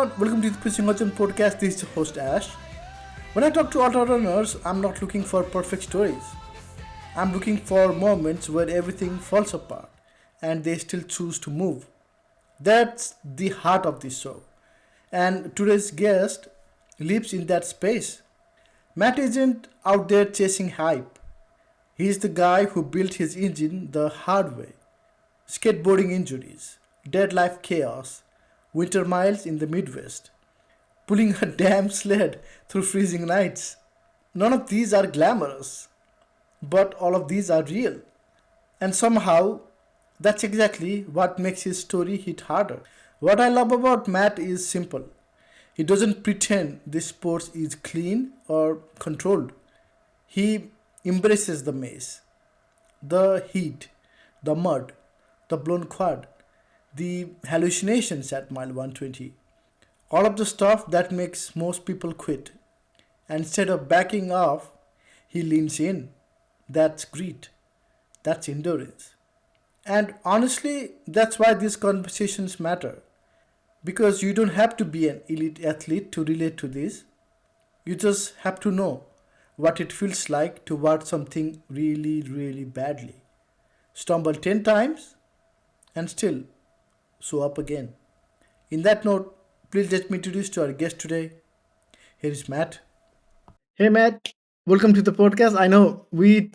everyone, welcome to the Pushing Ocean podcast. This is your host Ash. When I talk to ultra runners, I'm not looking for perfect stories. I'm looking for moments where everything falls apart and they still choose to move. That's the heart of this show. And today's guest lives in that space. Matt isn't out there chasing hype. He's the guy who built his engine the hard way. Skateboarding injuries, dead life chaos, winter miles in the Midwest, pulling a damn sled through freezing nights. None of these are glamorous, but all of these are real. And somehow, that's exactly what makes his story hit harder. What I love about Matt is simple. He doesn't pretend this sport is clean or controlled. He embraces the maze, the heat, the mud, the blown quad, the hallucinations at mile 120. All of the stuff that makes most people quit. And instead of backing off, he leans in. That's grit. That's endurance. And honestly, that's why these conversations matter. Because you don't have to be an elite athlete to relate to this. You just have to know what it feels like to watch something really, really badly. Stumble 10 times and still show up again. In that note, please let me introduce to our guest today. Here is Matt. Hey Matt, welcome to the podcast. I know we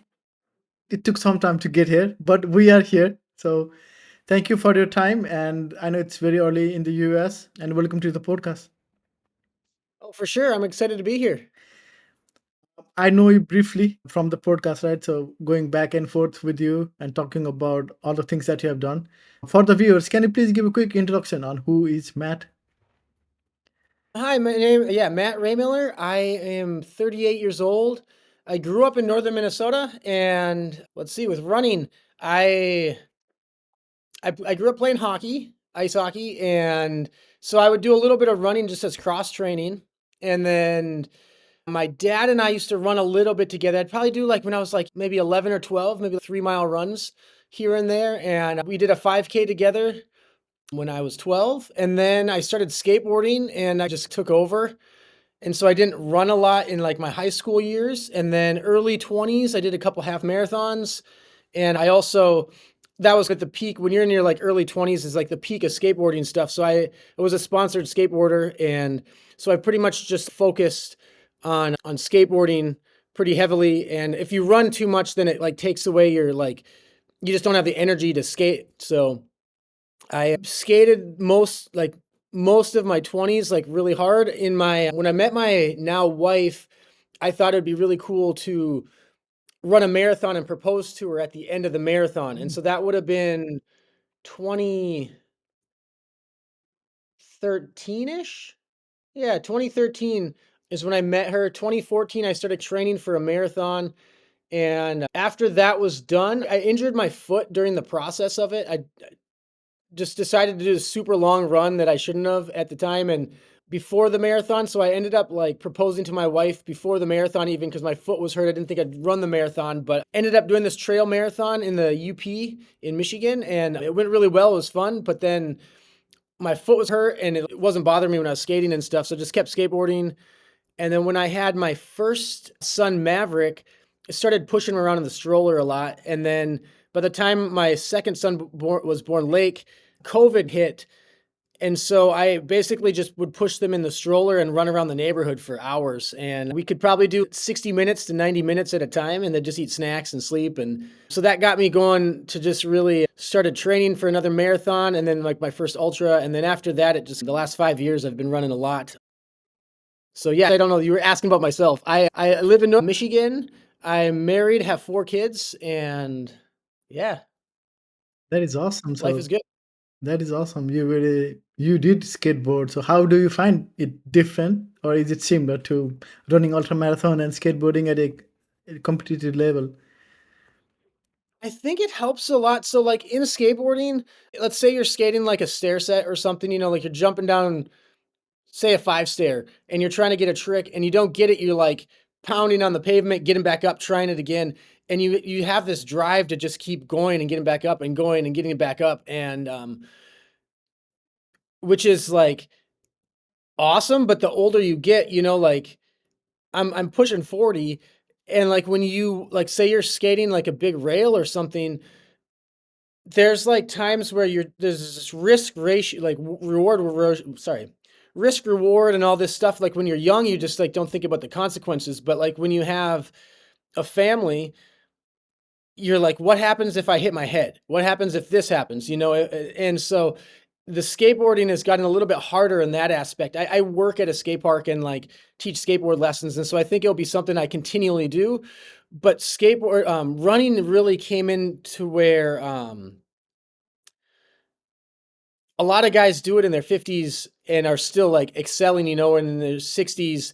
it took some time to get here, but we are here. So thank you for your time, and I know it's very early in the US, and welcome to the podcast. Oh, for sure. I'm excited to be here. I know you briefly from the podcast, right? So going back and forth with you and talking about all the things that you have done. For the viewers, can you please give a quick introduction on who is Matt? Hi, my name, Matt Ramiller. I am 38 years old. I grew up in northern Minnesota, and let's see, with running, I I grew up playing hockey, ice hockey, and so I would do a little bit of running just as cross training. And then my dad and I used to run a little bit together. I'd probably do like when I was like maybe 11 or 12, maybe 3 mile runs here and there. And we did a 5K together when I was 12. And then I started skateboarding and I just took over. And so I didn't run a lot in like my high school years. And then early 20s, I did a couple half marathons. And I also, that was at the peak when you're in your like early 20s is like the peak of skateboarding stuff. So I was a sponsored skateboarder. And so I pretty much just focused on skateboarding pretty heavily. And if you run too much, then it like takes away your like, you just don't have the energy to skate. So I skated most of my 20s like really hard. In my When I met my now wife, I thought it'd be really cool to run a marathon and propose to her at the end of the marathon. And so that would have been 2013ish. Yeah, 2013 is when I met her. 2014 I started training for a marathon. And after that was done, I injured my foot during the process of it. I just decided to do a super long run that I shouldn't have at the time and before the marathon. So I ended up like proposing to my wife before the marathon, even because my foot was hurt. I didn't think I'd run the marathon, but ended up doing this trail marathon in the UP in Michigan, and it went really well. It was fun, but then my foot was hurt and it wasn't bothering me when I was skating and stuff. So I just kept skateboarding. And then when I had my first son, Maverick, I started pushing him around in the stroller a lot. And then by the time my second son was born, Lake, COVID hit. And so I basically just would push them in the stroller and run around the neighborhood for hours. And we could probably do 60 minutes to 90 minutes at a time and then just eat snacks and sleep. And so that got me going to just really started training for another marathon and then like my first ultra. And then after that, it just the last 5 years, I've been running a lot. So yeah, I don't know. You were asking about myself. I live in Michigan. I'm married, have 4 kids, and yeah, That is awesome. life is So good. that is awesome. You did skateboard. So how do you find it different, or is it similar to running ultra marathon and skateboarding at a competitive level? I think it helps a lot. So, like in skateboarding, let's say you're skating like a stair set or something, like you're jumping down, say a 5 stair, and you're trying to get a trick and you don't get it. You're like pounding on the pavement, getting back up, trying it again. And you have this drive to just keep going and getting back up and going and getting it back up. And which is like awesome, but the older you get, like I'm pushing 40, and like when you like say you're skating like a big rail or something, there's like times where there's this risk ratio, like risk reward and all this stuff. Like when you're young, you just like don't think about the consequences, but like when you have a family, you're like, what happens if I hit my head? What happens if this happens? And so the skateboarding has gotten a little bit harder in that aspect. I work at a skate park and like teach skateboard lessons. And so I think it'll be something I continually do. But running really came into where a lot of guys do it in their 50s and are still like excelling, and in their 60s,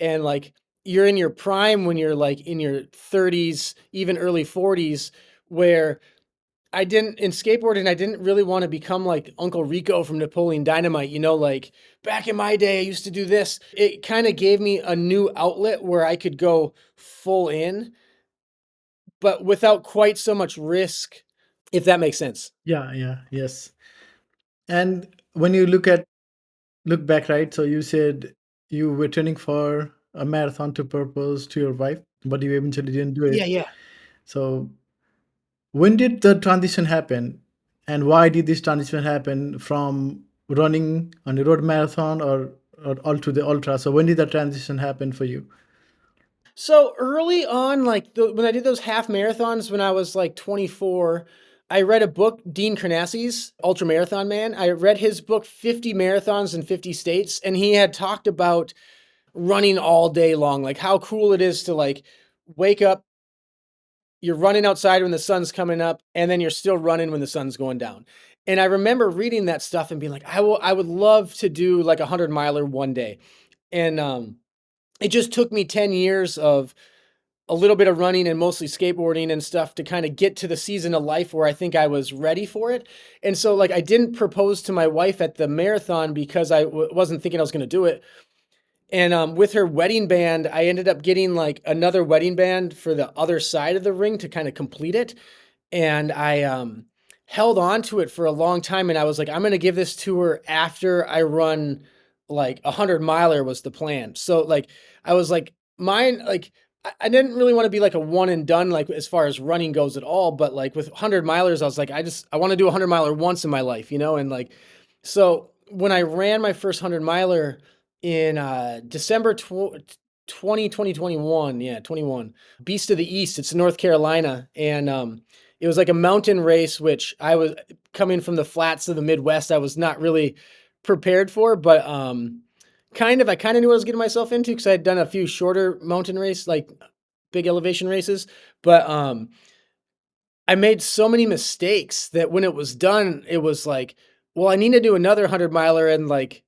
and like you're in your prime when you're like in your 30s, even early 40s, where I didn't in skateboarding, I didn't really want to become like Uncle Rico from Napoleon Dynamite, like back in my day, I used to do this. It kind of gave me a new outlet where I could go full in, but without quite so much risk, if that makes sense. Yeah, yeah, yes. And when you look back, right? So you said you were training for a marathon to propose to your wife, but you eventually didn't do Yeah, it. yeah. So when did the transition happen, and why did this transition happen from running on a road marathon or all to the ultra? So when did that transition happen for you? So early on, like when I did those half marathons when I was like 24, I read a book, Dean Karnazes, Ultra Marathon Man. I read his book, 50 Marathons in 50 States, and he had talked about running all day long, like how cool it is to like wake up, you're running outside when the sun's coming up, and then you're still running when the sun's going down. And I remember reading that stuff and being like, I would love to do like 100 miler one day. And it just took me 10 years of a little bit of running and mostly skateboarding and stuff to kind of get to the season of life where I think I was ready for it. And so like I didn't propose to my wife at the marathon because I wasn't thinking I was going to do it. And with her wedding band, I ended up getting like another wedding band for the other side of the ring to kind of complete it. And I held on to it for a long time, and I was like, I'm gonna give this to her after I run like 100 miler was the plan. So like I was like mine like I didn't really want to be like a one and done like as far as running goes at all, but like with 100 milers, I was like, I want to do a 100 miler once in my life, and like so when I ran my first 100 miler in December 2021, yeah, 21, Beast of the East, it's in North Carolina, and it was like a mountain race, which I was coming from the flats of the Midwest. I was not really prepared for, but I kind of knew what I was getting myself into because I had done a few shorter mountain race, like big elevation races. But I made so many mistakes that when it was done, it was like, well, I need to do another 100 miler and like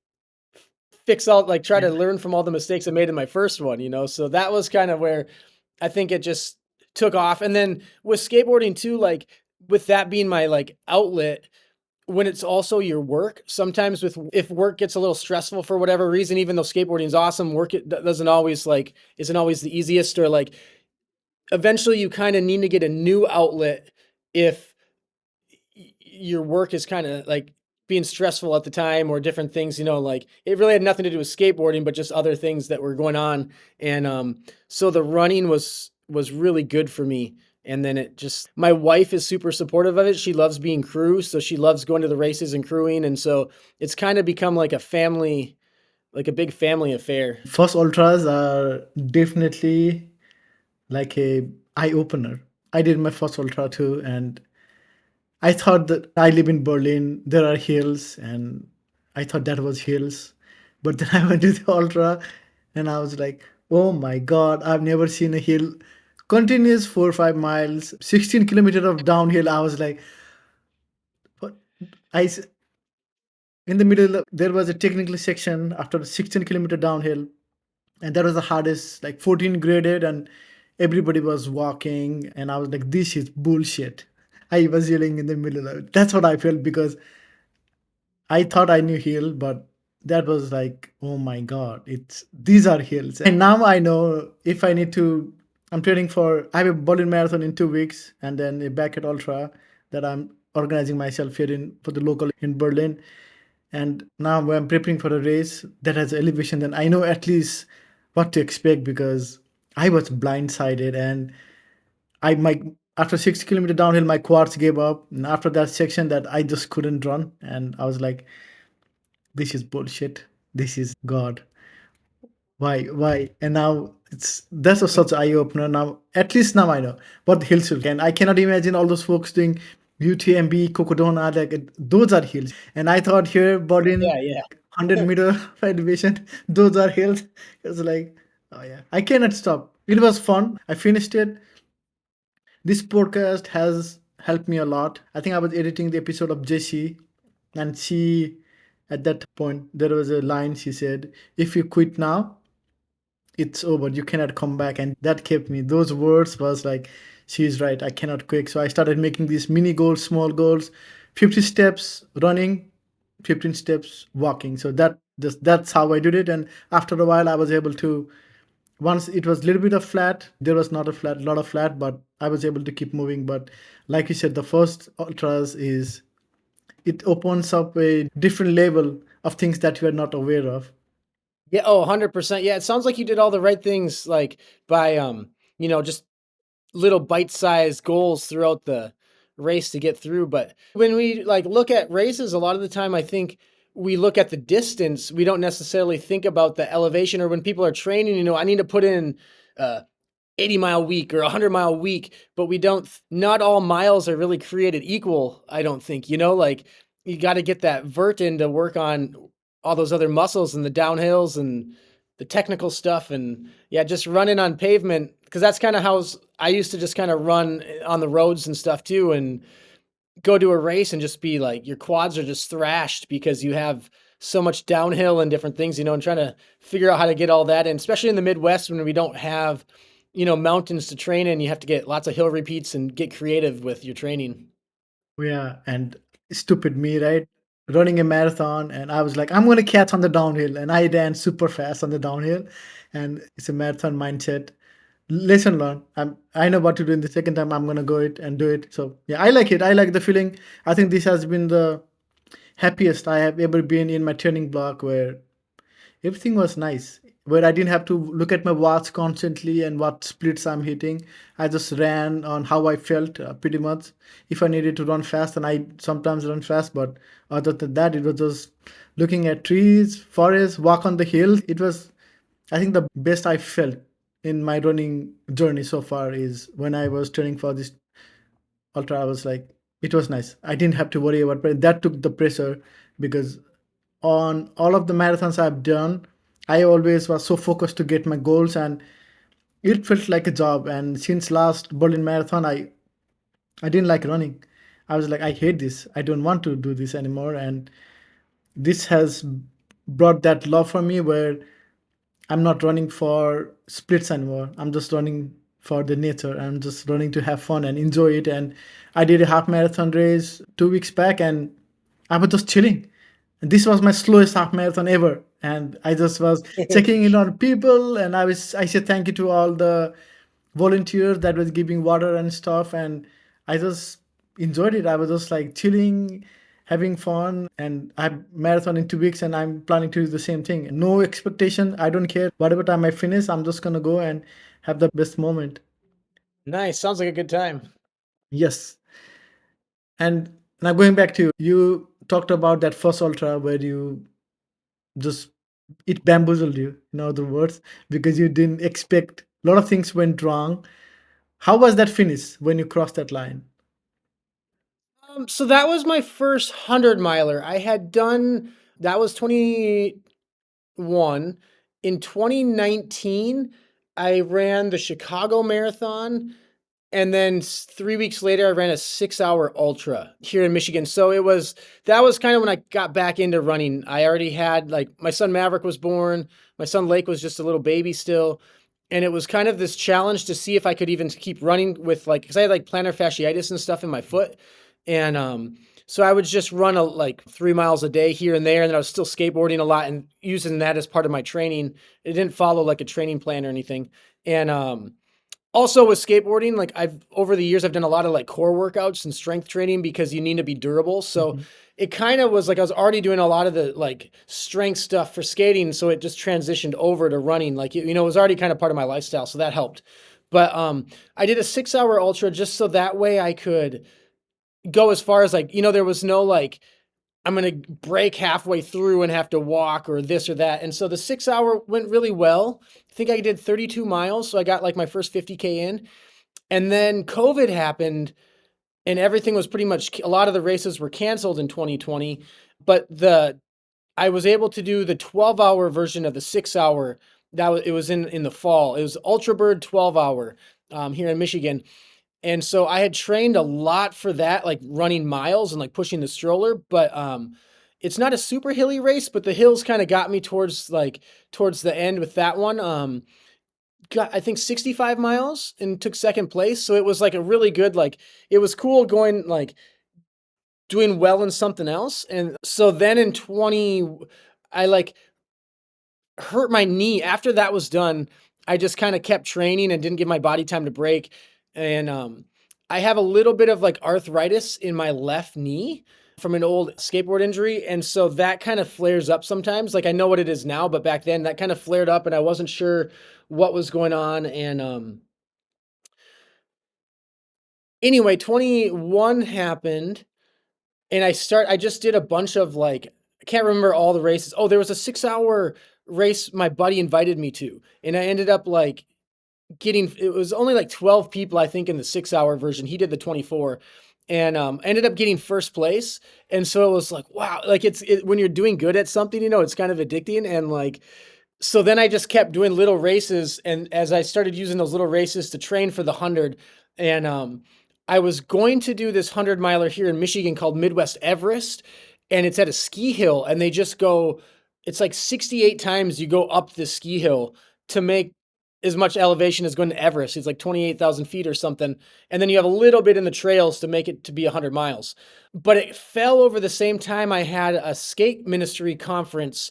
fix all, like try to Yeah. learn from all the mistakes I made in my first one, So that was kind of where I think it just took off. And then with skateboarding too, like with that being my like outlet, when it's also your work, sometimes with if work gets a little stressful for whatever reason, even though skateboarding is awesome, work it doesn't always like isn't always the easiest, or like eventually you kind of need to get a new outlet if your work is kind of like being stressful at the time or different things, like it really had nothing to do with skateboarding, but just other things that were going on. And so the running was really good for me. And then my wife is super supportive of it. She loves being crew, so she loves going to the races and crewing. And so it's kind of become like a family, like a big family affair. First ultras are definitely like a eye opener. I did my first ultra too, and I thought that I live in Berlin. There are hills, and I thought that was hills. But then I went to the ultra, and I was like, "Oh my God! I've never seen a hill continuous 4 or 5 miles, 16 kilometers of downhill." I was like, "What?" I s- in the middle. There was a technical section after 16 kilometer downhill, and that was the hardest, like 14 graded, and everybody was walking, and I was like, "This is bullshit." I was yelling in the middle of it. That's what I felt because I thought I knew hill, but that was like, oh my god, it's these are hills. And now I know if I need to, I'm training for. I have a Berlin marathon in 2 weeks, and then a Beckett Ultra that I'm organizing myself here in for the local in Berlin. And now when I'm preparing for a race that has elevation, then I know at least what to expect because I was blindsided and I my after 60 kilometer downhill, my quads gave up. And after that section that I just couldn't run. And I was like, this is bullshit. This is God. Why? And now it's that's a such eye opener. Now at least now I know what the hills will. And I cannot imagine all those folks doing UTMB, Cocodona, like those are hills. And I thought here, Bodin, Yeah, yeah. 100-meter elevation, those are hills. It's like, oh yeah, I cannot stop. It was fun. I finished it. This podcast has helped me a lot. I think I was editing the episode of Jessie, and she, at that point, there was a line she said, "If you quit now, it's over. You cannot come back." And that kept me. Those words was like, she's right. I cannot quit. So I started making these mini goals, small goals, 50 steps running, 15 steps walking. So that's how I did it. And after a while, I was able to once it was a little bit of flat, there was not a flat lot of flat, but I was able to keep moving. But like you said, the first ultras is it opens up a different level of things that you are not aware of. Yeah, oh, 100%. Yeah, it sounds like you did all the right things, like, by, just little bite-sized goals throughout the race to get through. But when we, like, look at races, a lot of the time, I think we look at the distance. We don't necessarily think about the elevation, or when people are training, I need to put in, uh 80-mile week or a 100-mile week, but we don't not all miles are really created equal, I don't think, like, you gotta get that vert in to work on all those other muscles and the downhills and the technical stuff. And yeah, just running on pavement, because that's kinda how I used to just kinda run on the roads and stuff too, and go to a race and just be like your quads are just thrashed because you have so much downhill and different things, and trying to figure out how to get all that in, especially in the Midwest when we don't have, mountains to train in. You have to get lots of hill repeats and get creative with your training. Yeah, and stupid me, right? Running a marathon, and I was like, I'm gonna catch on the downhill, and I ran super fast on the downhill, and it's a marathon mindset. Lesson learned. I know what to do in the second time. I'm gonna go it and do it. So yeah, I like it. I like the feeling. I think this has been the happiest I have ever been in my training block where everything was nice. Where I didn't have to look at my watch constantly and what splits I'm hitting. I just ran on how I felt pretty much. If I needed to run fast, and I sometimes run fast, but other than that, it was just looking at trees, forests, walk on the hill. It was, I think, the best I felt in my running journey so far is when I was training for this ultra. I was like, it was nice. I didn't have to worry about, but that took the pressure because on all of the marathons I've done, I always was so focused to get my goals, and it felt like a job. And since last Berlin Marathon, I didn't like running. I was like, I hate this. I don't want to do this anymore. And this has brought that love for me where I'm not running for splits anymore. I'm just running for the nature. I'm just running to have fun and enjoy it. And I did a half marathon race 2 weeks back, and I was just chilling. And this was my slowest half marathon ever. And I just was checking in on people, and I said thank you to all the volunteers that was giving water and stuff, and I just enjoyed it. I was just like chilling, having fun, and I have marathon in 2 weeks, and I'm planning to do the same thing. No expectation. I don't care. Whatever time I finish, I'm just gonna go and have the best moment. Nice, sounds like a good time. Yes. And now going back to you, you talked about that first ultra where you just it bamboozled you, in other words, because you didn't expect a lot of things went wrong. How was that finish when you crossed that line? So that was my first 100 miler. I had done that was 21. In 2019, I ran the Chicago Marathon. And then 3 weeks later, I ran a 6-hour ultra here in Michigan. So that was kind of when I got back into running. I already had, like, my son Maverick was born. My son Lake was just a little baby still. And it was kind of this challenge to see if I could even keep running with, like, because I had like plantar fasciitis and stuff in my foot. And so I would just run like 3 miles a day here and there. And then I was still skateboarding a lot and using that as part of my training. It didn't follow like a training plan or anything. And Also with skateboarding, like I've over the years I've done a lot of like core workouts and strength training because you need to be durable. So Mhm. it kind of was like I was already doing a lot of the like strength stuff for skating, so it just transitioned over to running. Like you know, it was already kind of part of my lifestyle, so that helped. But I did a 6 hour ultra just so that way I could go as far as like, you know, there was no like I'm gonna break halfway through and have to walk or this or that. And so the 6 hour went really well. I think I did 32 miles. So I got like my first 50K in. And then COVID happened and everything was pretty much a lot of the races were canceled in 2020. But I was able to do the 12-hour version of the 6 hour. It was in the fall. It was Ultra Bird 12 hour here in Michigan. And so I had trained a lot for that, like running miles and like pushing the stroller, but it's not a super hilly race, but the hills kind of got me towards the end with that one. Got I think 65 miles and took second place. So it was like a really good like it was cool going like doing well in something else. And so then in 20 I like hurt my knee. After that was done, I just kind of kept training and didn't give my body time to break. And I have a little bit of like arthritis in my left knee from an old skateboard injury. And so that kind of flares up sometimes. Like I know what it is now, but back then that kind of flared up and I wasn't sure what was going on. And anyway, 21 happened and I just did a bunch of like, I can't remember all the races. Oh, there was a 6 hour race my buddy invited me to. And I ended up like it was only like 12 people, I think, in the 6 hour version. He did the 24 and ended up getting first place. And so it was like, wow, like when you're doing good at something, you know, it's kind of addicting. And like, so then I just kept doing little races. And as I started using those little races to train for the 100, and I was going to do this 100 miler here in Michigan called Midwest Everest. And it's at a ski hill. And they just go, it's like 68 times you go up the ski hill to make as much elevation as going to Everest. It's like 28,000 feet or something. And then you have a little bit in the trails to make it to be 100 miles. But it fell over the same time I had a skate ministry conference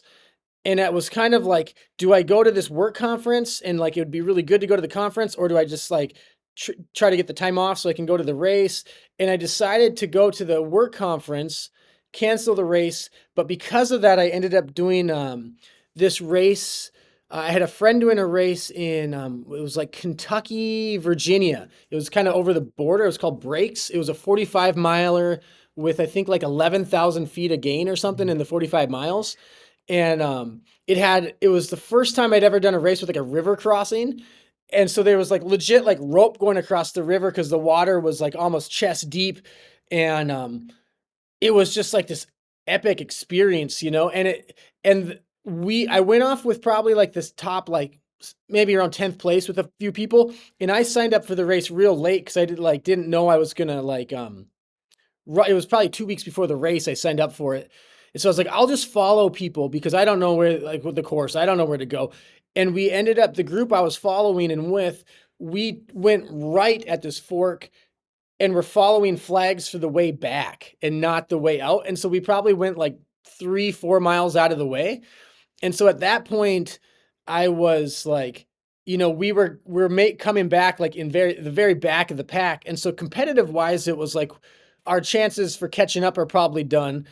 and it was kind of like, do I go to this work conference and like it would be really good to go to the conference, or do I just like try to get the time off so I can go to the race? And I decided to go to the work conference, cancel the race. But because of that, I ended up doing this race. I had a friend doing a race in it was like Kentucky, Virginia. It was kind of over the border. It was called Breaks. It was a 45 miler with I think like 11,000 feet of gain or something in the 45 miles. And it was the first time I'd ever done a race with like a river crossing. And so there was like legit like rope going across the river because the water was like almost chest deep. And it was just like this epic experience, you know. I went off with probably like this top like maybe around 10th place with a few people. And I signed up for the race real late because I didn't know I was gonna like it was probably 2 weeks before the race I signed up for it. And so I was like, I'll just follow people because I don't know where, like with the course, I don't know where to go. And we ended up, the group I was following and with, we went right at this fork and we're following flags for the way back and not the way out. And so we probably went like 3, 4 miles out of the way. And so at that point, I was like, you know, we're coming back like in the very back of the pack. And so competitive wise, it was like our chances for catching up are probably done.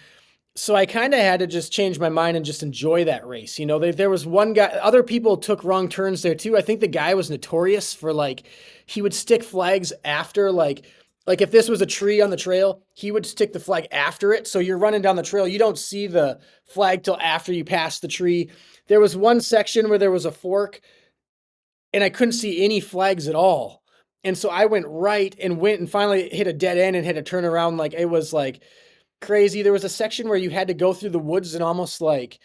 So I kind of had to just change my mind and just enjoy that race. You know, there was one guy, other people took wrong turns there too. I think the guy was notorious for like, he would stick flags after like if this was a tree on the trail, he would stick the flag after it. So you're running down the trail, you don't see the flag till after you pass the tree. There was one section where there was a fork and I couldn't see any flags at all. And so I went right and went and finally hit a dead end and had to turn around. Like it was like crazy. There was a section where you had to go through the woods and almost like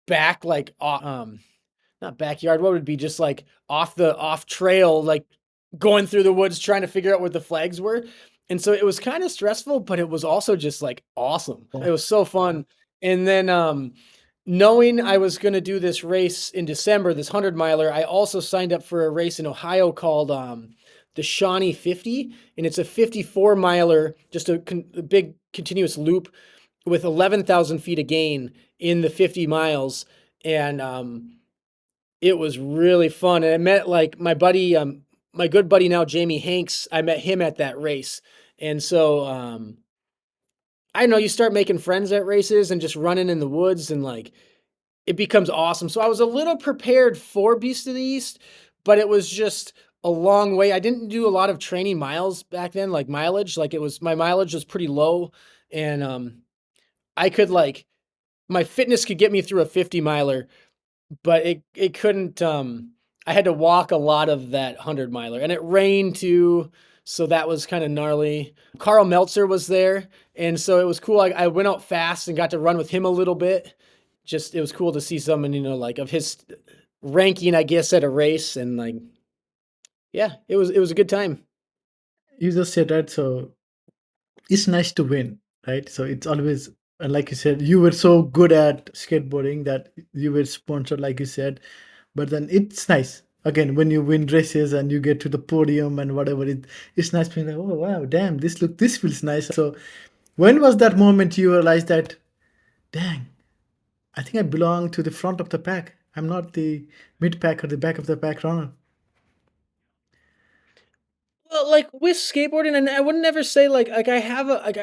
back, like, not backyard. What would it be? Just like off trail, like going through the woods, trying to figure out where the flags were. And so it was kind of stressful, but it was also just like awesome. It was so fun. And then, knowing I was going to do this race in December, this 100 miler, I also signed up for a race in Ohio called the Shawnee 50. And it's a 54 miler, just a big continuous loop with 11,000 feet of gain in the 50 miles. And it was really fun. And I met like my buddy, my good buddy now, Jamie Hanks, I met him at that race. And so, I know you start making friends at races and just running in the woods and like it becomes awesome. So I was a little prepared for Beast of the East, but it was just a long way. I didn't do a lot of training miles back then, like mileage. Like it was my mileage was pretty low, and I could like my fitness could get me through a 50 miler, but it couldn't. I had to walk a lot of that 100 miler, and it rained too, so that was kind of gnarly. Carl Meltzer was there, and so it was cool. I went out fast and got to run with him a little bit. Just it was cool to see someone, like of his ranking, I guess, at a race, and like, yeah, it was a good time. You just said that, so it's nice to win, right? So it's always, and like you said, you were so good at skateboarding that you were sponsored, like you said. But then it's nice again when you win races and you get to the podium and whatever. It's nice being like, oh wow, damn, this feels nice. So when was that moment you realized that, dang, I think I belong to the front of the pack. I'm not the mid pack or the back of the pack runner. Well, like with skateboarding, and I wouldn't ever say like I have a like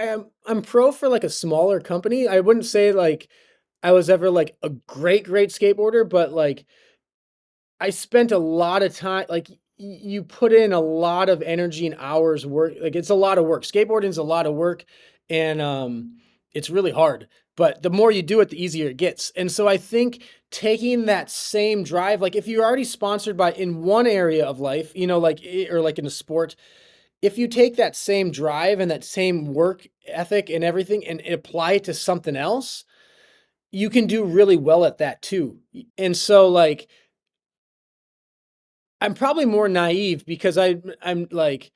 I'm pro for like a smaller company. I wouldn't say like I was ever like a great skateboarder, but like I spent a lot of time like, you put in a lot of energy and hours work like, it's a lot of work. Skateboarding's a lot of work, and, it's really hard, but the more you do it, the easier it gets, and so I think taking that same drive like, if you're already sponsored by in one area of life, like, or like in a sport, if you take that same drive and that same work ethic and everything and apply it to something else, you can do really well at that too, and so, like, I'm probably more naive because I'm like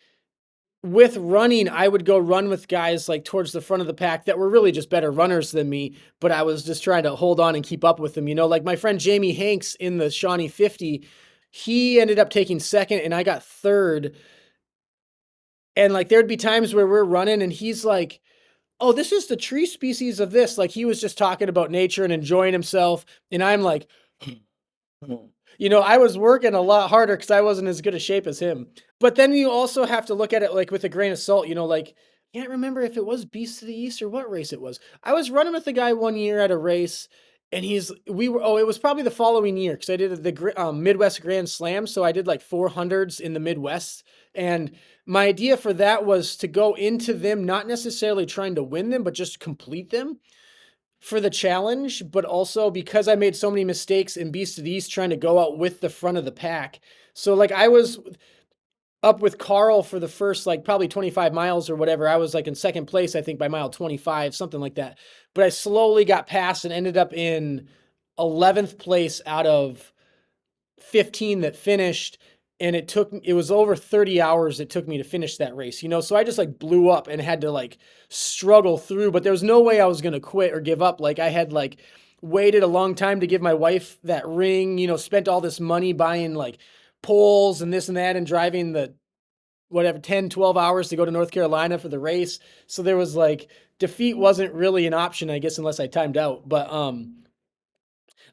with running, I would go run with guys like towards the front of the pack that were really just better runners than me, but I was just trying to hold on and keep up with them. Like my friend Jamie Hanks in the Shawnee 50, he ended up taking second and I got third. And like there'd be times where we're running and he's like, "Oh, this is the tree species of this." Like he was just talking about nature and enjoying himself. And I'm like, I was working a lot harder because I wasn't as good a shape as him. But then you also have to look at it like with a grain of salt, like can't remember if it was Beast of the East or what race it was. I was running with the guy one year at a race, and it was probably the following year because I did the Midwest Grand Slam, so I did like 400s in the Midwest, and my idea for that was to go into them not necessarily trying to win them, but just complete them for the challenge, but also because I made so many mistakes in Beast of the East trying to go out with the front of the pack. So like I was up with Carl for the first like probably 25 miles or whatever. I was like in second place, I think by mile 25, something like that. But I slowly got past and ended up in 11th place out of 15 that finished, and it was over 30 hours it took me to finish that race, so I just like blew up and had to like struggle through, but there was no way I was going to quit or give up. Like I had like waited a long time to give my wife that ring, spent all this money buying like poles and this and that and driving the whatever 10, 12 hours to go to North Carolina for the race. So there was like defeat wasn't really an option, I guess, unless I timed out. But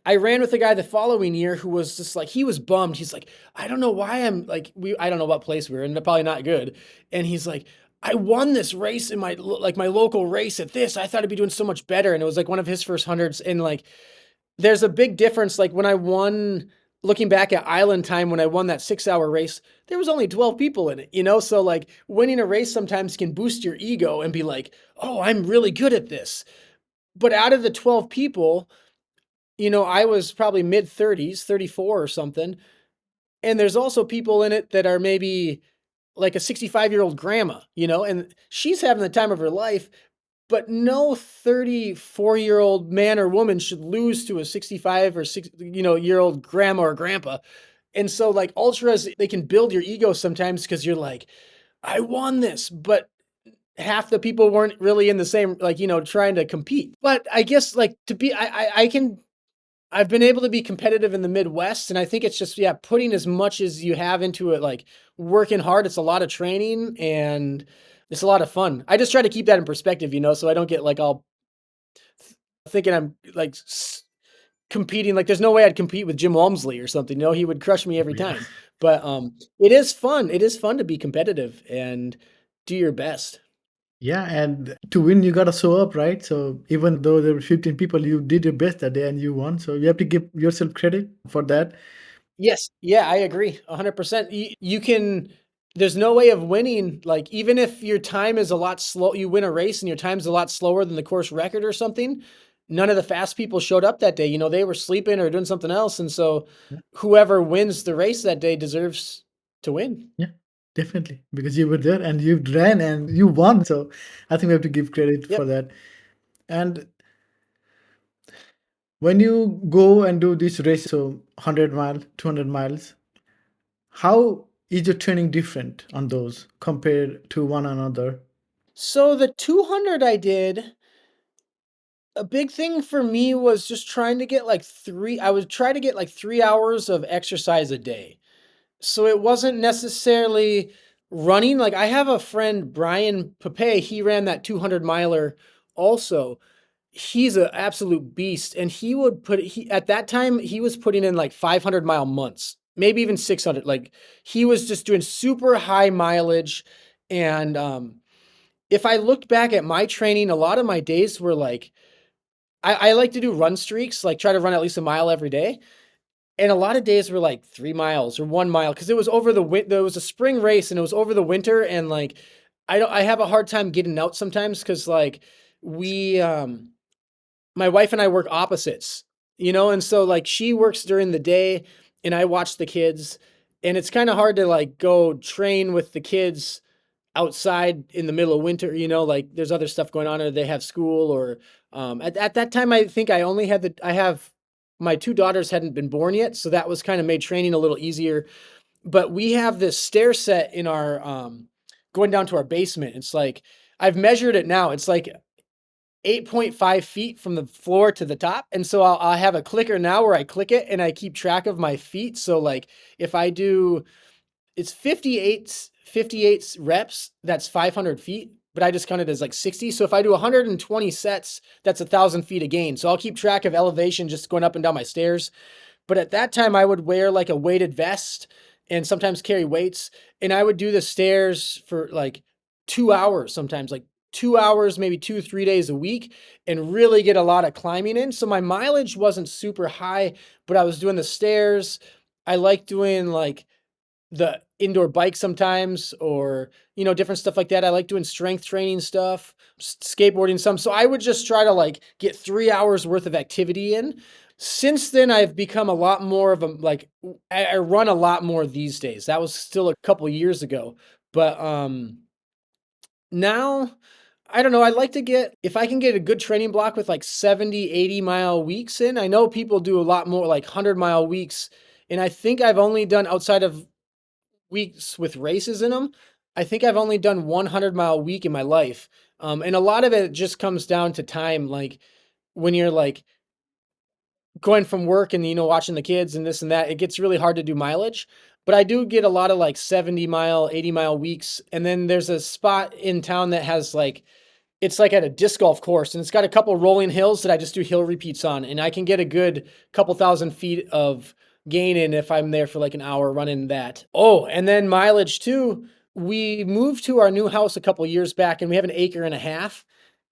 I ran with a guy the following year who was just like, he was bummed. He's like, I don't know why I'm like, I don't know what place we were in, probably not good. And he's like, I won this race in my local race at this. I thought I'd be doing so much better. And it was like one of his first hundreds. And like, there's a big difference. Like when I won, looking back at Island Time, when I won that 6-hour race, there was only 12 people in it. So like winning a race sometimes can boost your ego and be like, oh, I'm really good at this. But out of the 12 people, I was probably mid 30s, 34 or something. And there's also people in it that are maybe like a 65-year-old grandma, and she's having the time of her life, but no 34-year-old man or woman should lose to a 65 or year old grandma or grandpa. And so like ultras, they can build your ego sometimes because you're like, I won this, but half the people weren't really in the same, like, trying to compete. But I guess like to be, I've been able to be competitive in the Midwest, and I think it's just, yeah, putting as much as you have into it, like working hard. It's a lot of training and it's a lot of fun. I just try to keep that in perspective, so I don't get like all thinking I'm like competing. Like there's no way I'd compete with Jim Walmsley or something. He would crush me every Yeah. time. But it is fun. It is fun to be competitive and do your best. Yeah, and to win, you gotta show up, right? So even though there were 15 people, you did your best that day and you won. So you have to give yourself credit for that. Yes. Yeah, I agree 100%. You can, there's no way of winning. Like, even if your time is a lot slow, you win a race and your time's a lot slower than the course record or something. None of the fast people showed up that day. They were sleeping or doing something else. And so Yeah, whoever wins the race that day deserves to win. yeah, definitely. Because you were there and you ran and you won. So I think we have to give credit for Yep. that. And when you go and do this race, so 100 miles, 200 miles, how is your training different on those compared to one another? So the 200 I did, a big thing for me was just trying to get like I would try to get like 3 hours of exercise a day. So it wasn't necessarily running. Like, I have a friend, Brian Pape, he ran that 200 miler also. He's an absolute beast. And he would at that time, he was putting in like 500-mile months, maybe even 600. Like, he was just doing super high mileage. And if I looked back at my training, a lot of my days were like, I like to do run streaks, like try to run at least a mile every day. And a lot of days were like 3 miles or 1 mile because it was over the there was a spring race and it was over the winter. And like, I have a hard time getting out sometimes because like, we my wife and I work opposites, and so like, she works during the day and I watch the kids, and it's kind of hard to like go train with the kids outside in the middle of winter, like there's other stuff going on or they have school or at that time I think I have my two daughters hadn't been born yet, so that was kind of made training a little easier. But we have this stair set in our going down to our basement. It's like, I've measured it now. It's like 8.5 feet from the floor to the top. And so I'll have a clicker now where I click it and I keep track of my feet. So like, if I do, it's 58 reps, that's 500 feet, but I just count it as like 60. So if I do 120 sets, that's 1,000 feet of gain. So I'll keep track of elevation just going up and down my stairs. But at that time, I would wear like a weighted vest and sometimes carry weights. And I would do the stairs for like 2 hours, sometimes like 2 hours, maybe 2, 3 days a week, and really get a lot of climbing in. So my mileage wasn't super high, but I was doing the stairs. I like doing like the indoor bike sometimes, or different stuff like that. I like doing strength training stuff, skateboarding some. So I would just try to like get 3 hours worth of activity in. Since then, I've become a lot more of a like, I run a lot more these days. That was still a couple years ago, but now I don't know. I like to get, if I can get a good training block with like 70, 80-mile weeks in. I know people do a lot more like 100-mile weeks, and I think I've only done, outside of weeks with races in them, I think I've only done 100-mile week in my life. And a lot of it just comes down to time. Like, when you're like going from work and, watching the kids and this and that, it gets really hard to do mileage. But I do get a lot of like 70-mile, 80-mile weeks. And then there's a spot in town that has like, it's like at a disc golf course, and it's got a couple rolling hills that I just do hill repeats on, and I can get a good couple 1,000 feet of gain in if I'm there for like an hour running that. Oh, and then mileage too. We moved to our new house a couple years back, and we have an acre and a half.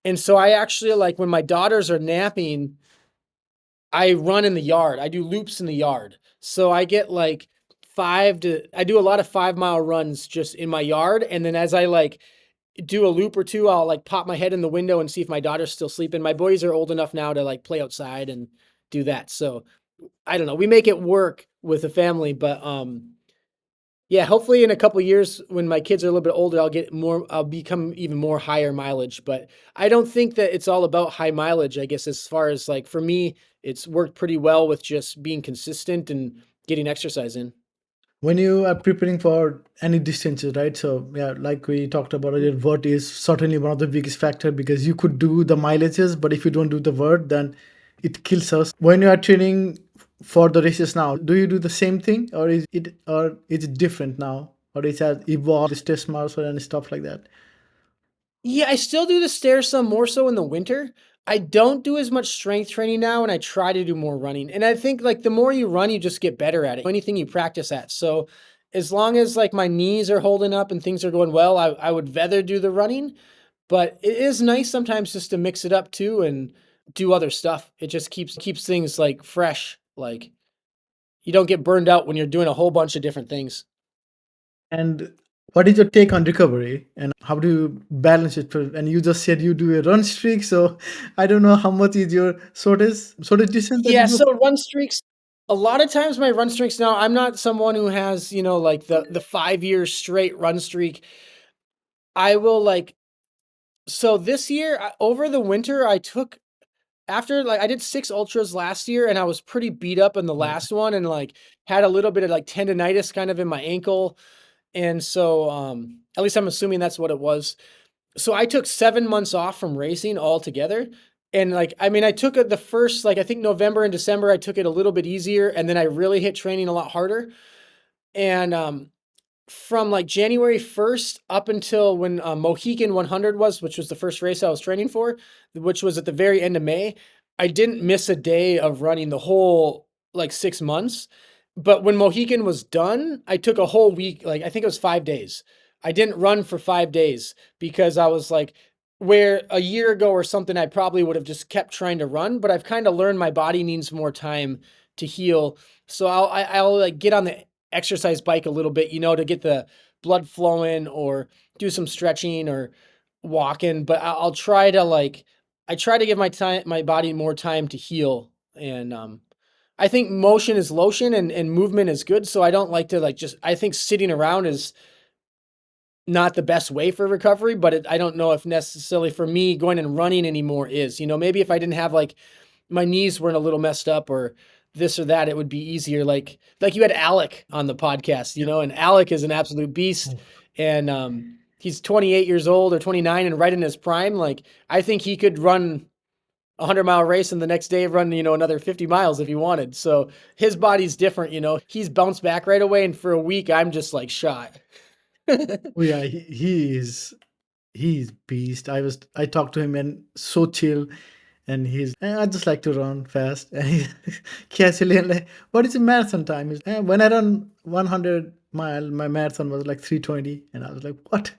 And so I actually, like, when my daughters are napping, I run in the yard. I do loops in the yard. So I get like I do a lot of 5-mile runs just in my yard. And then as I like do a loop or two, I'll like pop my head in the window and see if my daughter's still sleeping. My boys are old enough now to like play outside and do that. So I don't know. We make it work with the family, but yeah, hopefully in a couple years when my kids are a little bit older, I'll become even more higher mileage. But I don't think that it's all about high mileage, I guess, as far as like for me, it's worked pretty well with just being consistent and getting exercise in. When you are preparing for any distances, right? So yeah, like we talked about earlier, vert is certainly one of the biggest factor because you could do the mileages, but if you don't do the vert, then it kills us. When you are training for the races now, do you do the same thing, or is it different now, or it has evolved, the stress muscle and stuff like that? Yeah, I still do the stairs some, more so in the winter. I don't do as much strength training now, and I try to do more running. And I think like the more you run, you just get better at it. Anything you practice at. So as long as like my knees are holding up and things are going well, I would rather do the running. But it is nice sometimes just to mix it up too and do other stuff. It just keeps things like fresh. Like you don't get burned out when you're doing a whole bunch of different things. And what is your take on recovery and how do you balance it? And you just said you do a run streak, so I don't know how much is your shortest distance that you Yeah, do. so run streaks, a lot of times my run streaks now, I'm not someone who has, like the 5 year straight run streak. I will like so this year over the winter I took after like I did 6 ultras last year and I was pretty beat up in the Oh, last one and like had a little bit of like tendonitis kind of in my ankle. And so at least I'm assuming that's what it was. So I took 7 months off from racing altogether. And like, I mean, I took it the first, like, I think November and December, I took it a little bit easier. And then I really hit training a lot harder. And from like January 1st up until when Mohican 100 was, which was the first race I was training for, which was at the very end of May, I didn't miss a day of running the whole like 6 months. But when Mohican was done, I took a whole week, like I think it was 5 days. I didn't run for 5 days because I was like, where a year ago or something, I probably would have just kept trying to run, but I've kind of learned my body needs more time to heal. So I'll like get on the exercise bike a little bit, to get the blood flowing or do some stretching or walking. But I'll try to I try to give my body more time to heal. And I think motion is lotion and movement is good. So I don't like to I think sitting around is not the best way for recovery, but I don't know if necessarily for me going and running anymore is, maybe if I didn't have like my knees weren't a little messed up or this or that, it would be easier. Like you had Alec on the podcast, yeah. and Alec is an absolute beast. Oh, And he's 28 years old or 29 and right in his prime. Like I think he could run a 100-mile race and the next day run, another 50 miles if he wanted. So his body's different, he's bounced back right away. And for a week, I'm just like shot. oh yeah, he's beast. I talked to him and so chill, and I just like to run fast. And he casually and like, what is the marathon time? When I run 100 mile, my marathon was like 3:20, and I was like, what?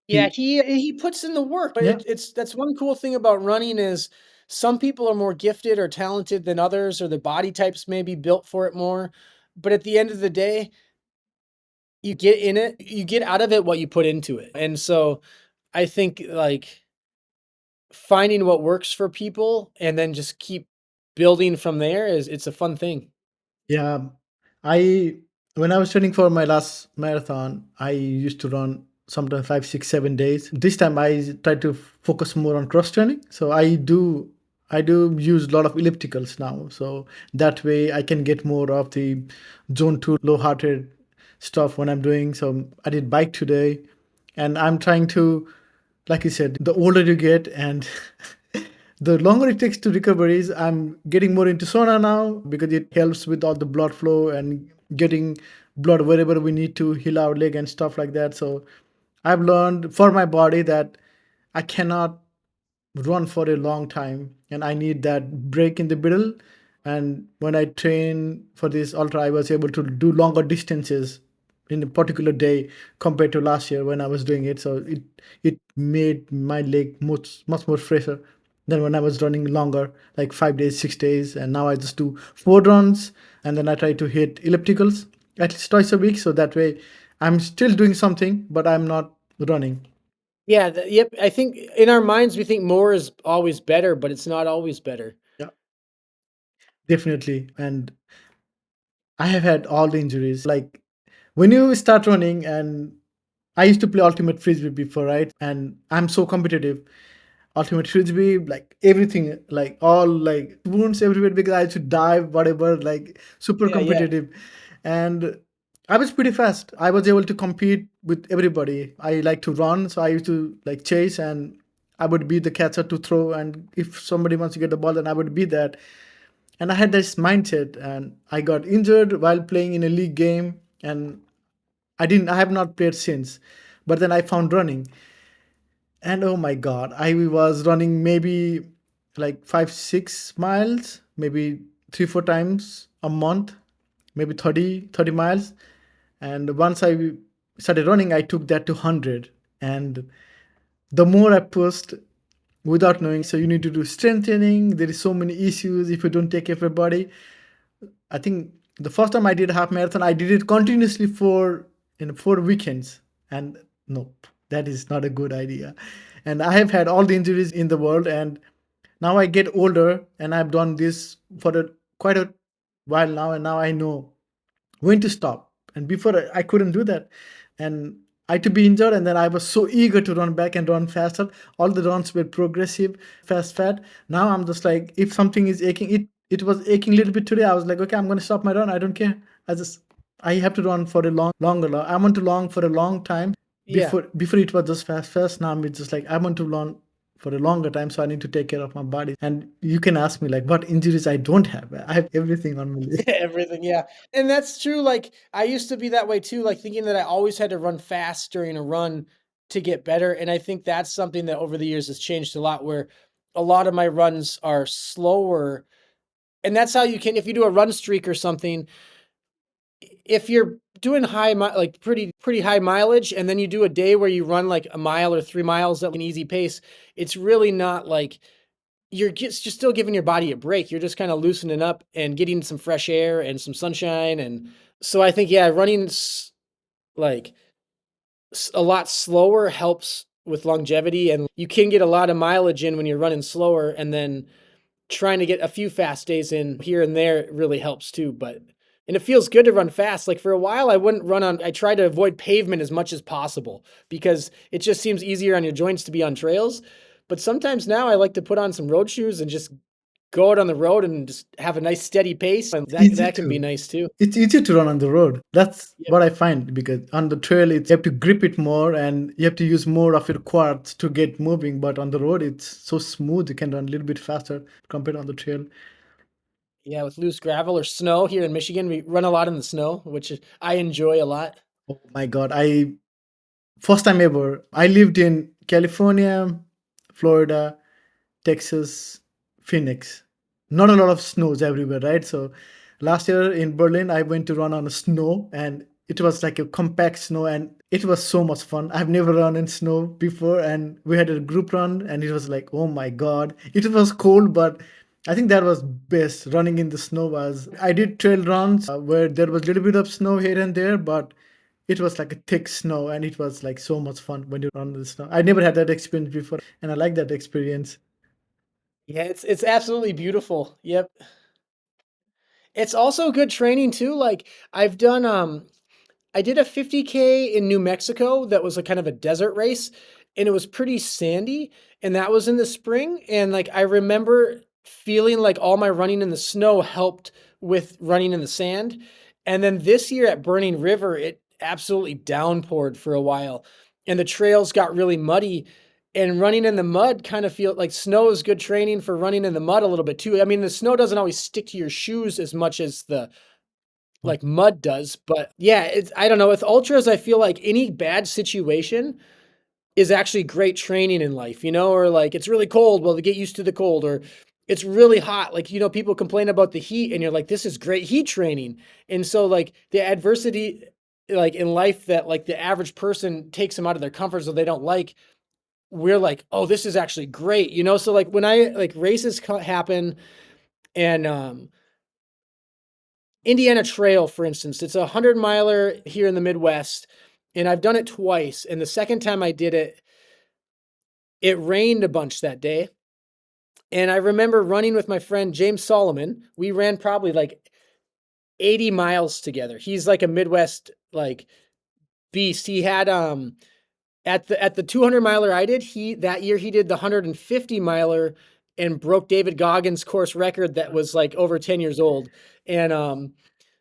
Yeah, He he puts in the work, but yeah. it's that's one cool thing about running is some people are more gifted or talented than others, or the body types may be built for it more. But at the end of the day, you get in it, you get out of it what you put into it. And so I think like finding what works for people and then just keep building from there is it's a fun thing. Yeah, I when I was training for my last marathon, I used to run sometimes 5, 6, 7 days. This time I try to focus more on cross training. So I do use a lot of ellipticals now. So that way I can get more of the zone 2 low heart rate stuff when I'm doing. So I did bike today, and I'm trying to, like you said, the older you get and the longer it takes to recover is I'm getting more into sauna now because it helps with all the blood flow and getting blood wherever we need to heal our leg and stuff like that. So I've learned for my body that I cannot run for a long time and I need that break in the middle. And when I train for this ultra, I was able to do longer distances in a particular day compared to last year when I was doing it. So it made my leg much more fresher than when I was running longer, like 5 days, 6 days. And now I just do 4 runs and then I try to hit ellipticals at least twice a week. So that way I'm still doing something, but I'm not running. Yeah, yep. I think in our minds we think more is always better, but it's not always better. Yeah, definitely. And I have had all the injuries. Like when you start running, and I used to play ultimate frisbee before, right? And I'm so competitive. Ultimate frisbee, like everything, like all like wounds everywhere because I used to dive, whatever, like super Yeah, yeah. competitive. And I was pretty fast. I was able to compete with everybody. I like to run, so I used to like chase, and I would be the catcher to throw. And if somebody wants to get the ball, then I would be that. And I had this mindset, and I got injured while playing in a league game, and I have not played since. But then I found running, and oh my god, I was running maybe like 5, 6 miles, maybe 3, 4 times a month. maybe 30 miles. And once I started running, I took that to 100. And the more I pushed without knowing, so you need to do strength training. There is so many issues if you don't take everybody. I think the first time I did a half marathon, I did it continuously for 4 weekends, and nope, that is not a good idea. And I have had all the injuries in the world, and now I get older, and I've done this for quite a while now, and now I know when to stop. And before I couldn't do that, and I had to be injured, and then I was so eager to run back and run faster. All the runs were progressive, fast. Now I'm just like, if something is aching, it was aching a little bit today. I was like, okay, I'm gonna stop my run. I don't care. I have to run for a longer. I want to long for a long time. Yeah. Before it was just fast. Now it's just like I want to run for a longer time, so I need to take care of my body. And you can ask me like what injuries I don't have. I have everything on my list. Everything, yeah. And that's true, like, I used to be that way too, like, thinking that I always had to run fast during a run to get better, and I think that's something that over the years has changed a lot, where a lot of my runs are slower, and that's how you can if you do a run streak or something, if you're doing like, pretty high mileage, and then you do a day where you run, like, a mile or 3 miles at an easy pace, it's really not like you're just still giving your body a break. You're just kinda loosening up and getting some fresh air and some sunshine, and so I think, yeah, running like, a lot slower helps with longevity, and you can get a lot of mileage in when you're running slower, and then trying to get a few fast days in here and there really helps too, but and it feels good to run fast. Like, for a while, I tried to avoid pavement as much as possible because it just seems easier on your joints to be on trails, but sometimes now I like to put on some road shoes and just go out on the road and just have a nice steady pace, and Easy that can be to nice too. it's easy to run on the road. That's Yep. what I find, because on the trail you have to grip it more and you have to use more of your quads to get moving. But on the road it's so smooth, you can run a little bit faster compared on the trail. Yeah, with loose gravel or snow here in Michigan, we run a lot in the snow, which I enjoy a lot. Oh my god, I first time ever. I lived in California, Florida, Texas, Phoenix. Not a lot of snows everywhere, right? So last year in Berlin, I went to run on a snow, and it was like a compact snow, and it was so much fun. I've never run in snow before, and we had a group run, and it was like, oh my god. It was cold, but I think that was best. Running in the snow was. I did trail runs where there was a little bit of snow here and there, but it was like a thick snow, and it was like so much fun when you run in the snow. I never had that experience before, and I like that experience. Yeah, it's absolutely beautiful. Yep. It's also good training too. Like, I've done I did a 50K in New Mexico that was a kind of a desert race, and it was pretty sandy, and that was in the spring, and, like, I remember feeling like all my running in the snow helped with running in the sand, and then this year at Burning River, it absolutely downpoured for a while, and the trails got really muddy, and running in the mud kind of feel like snow is good training for running in the mud a little bit too. I mean, the snow doesn't always stick to your shoes as much as the like mud does, but yeah, it's I don't know, with ultras, I feel like any bad situation is actually great training in life, or like it's really cold, well, to get used to the cold, or it's really hot, like, people complain about the heat and you're like, this is great heat training. And so like the adversity like in life that like the average person takes them out of their comfort zone they don't like, we're like, oh, this is actually great, so like when I like races happen and Indiana Trail, for instance, it's a 100 miler here in the Midwest, and I've done it twice. And the second time I did it, it rained a bunch that day. And I remember running with my friend James Solomon. We ran probably like 80 miles together. He's like a Midwest like beast. He had at the 200 miler I did, he that year he did the 150 miler and broke David Goggins' course record that was like over 10 years old. And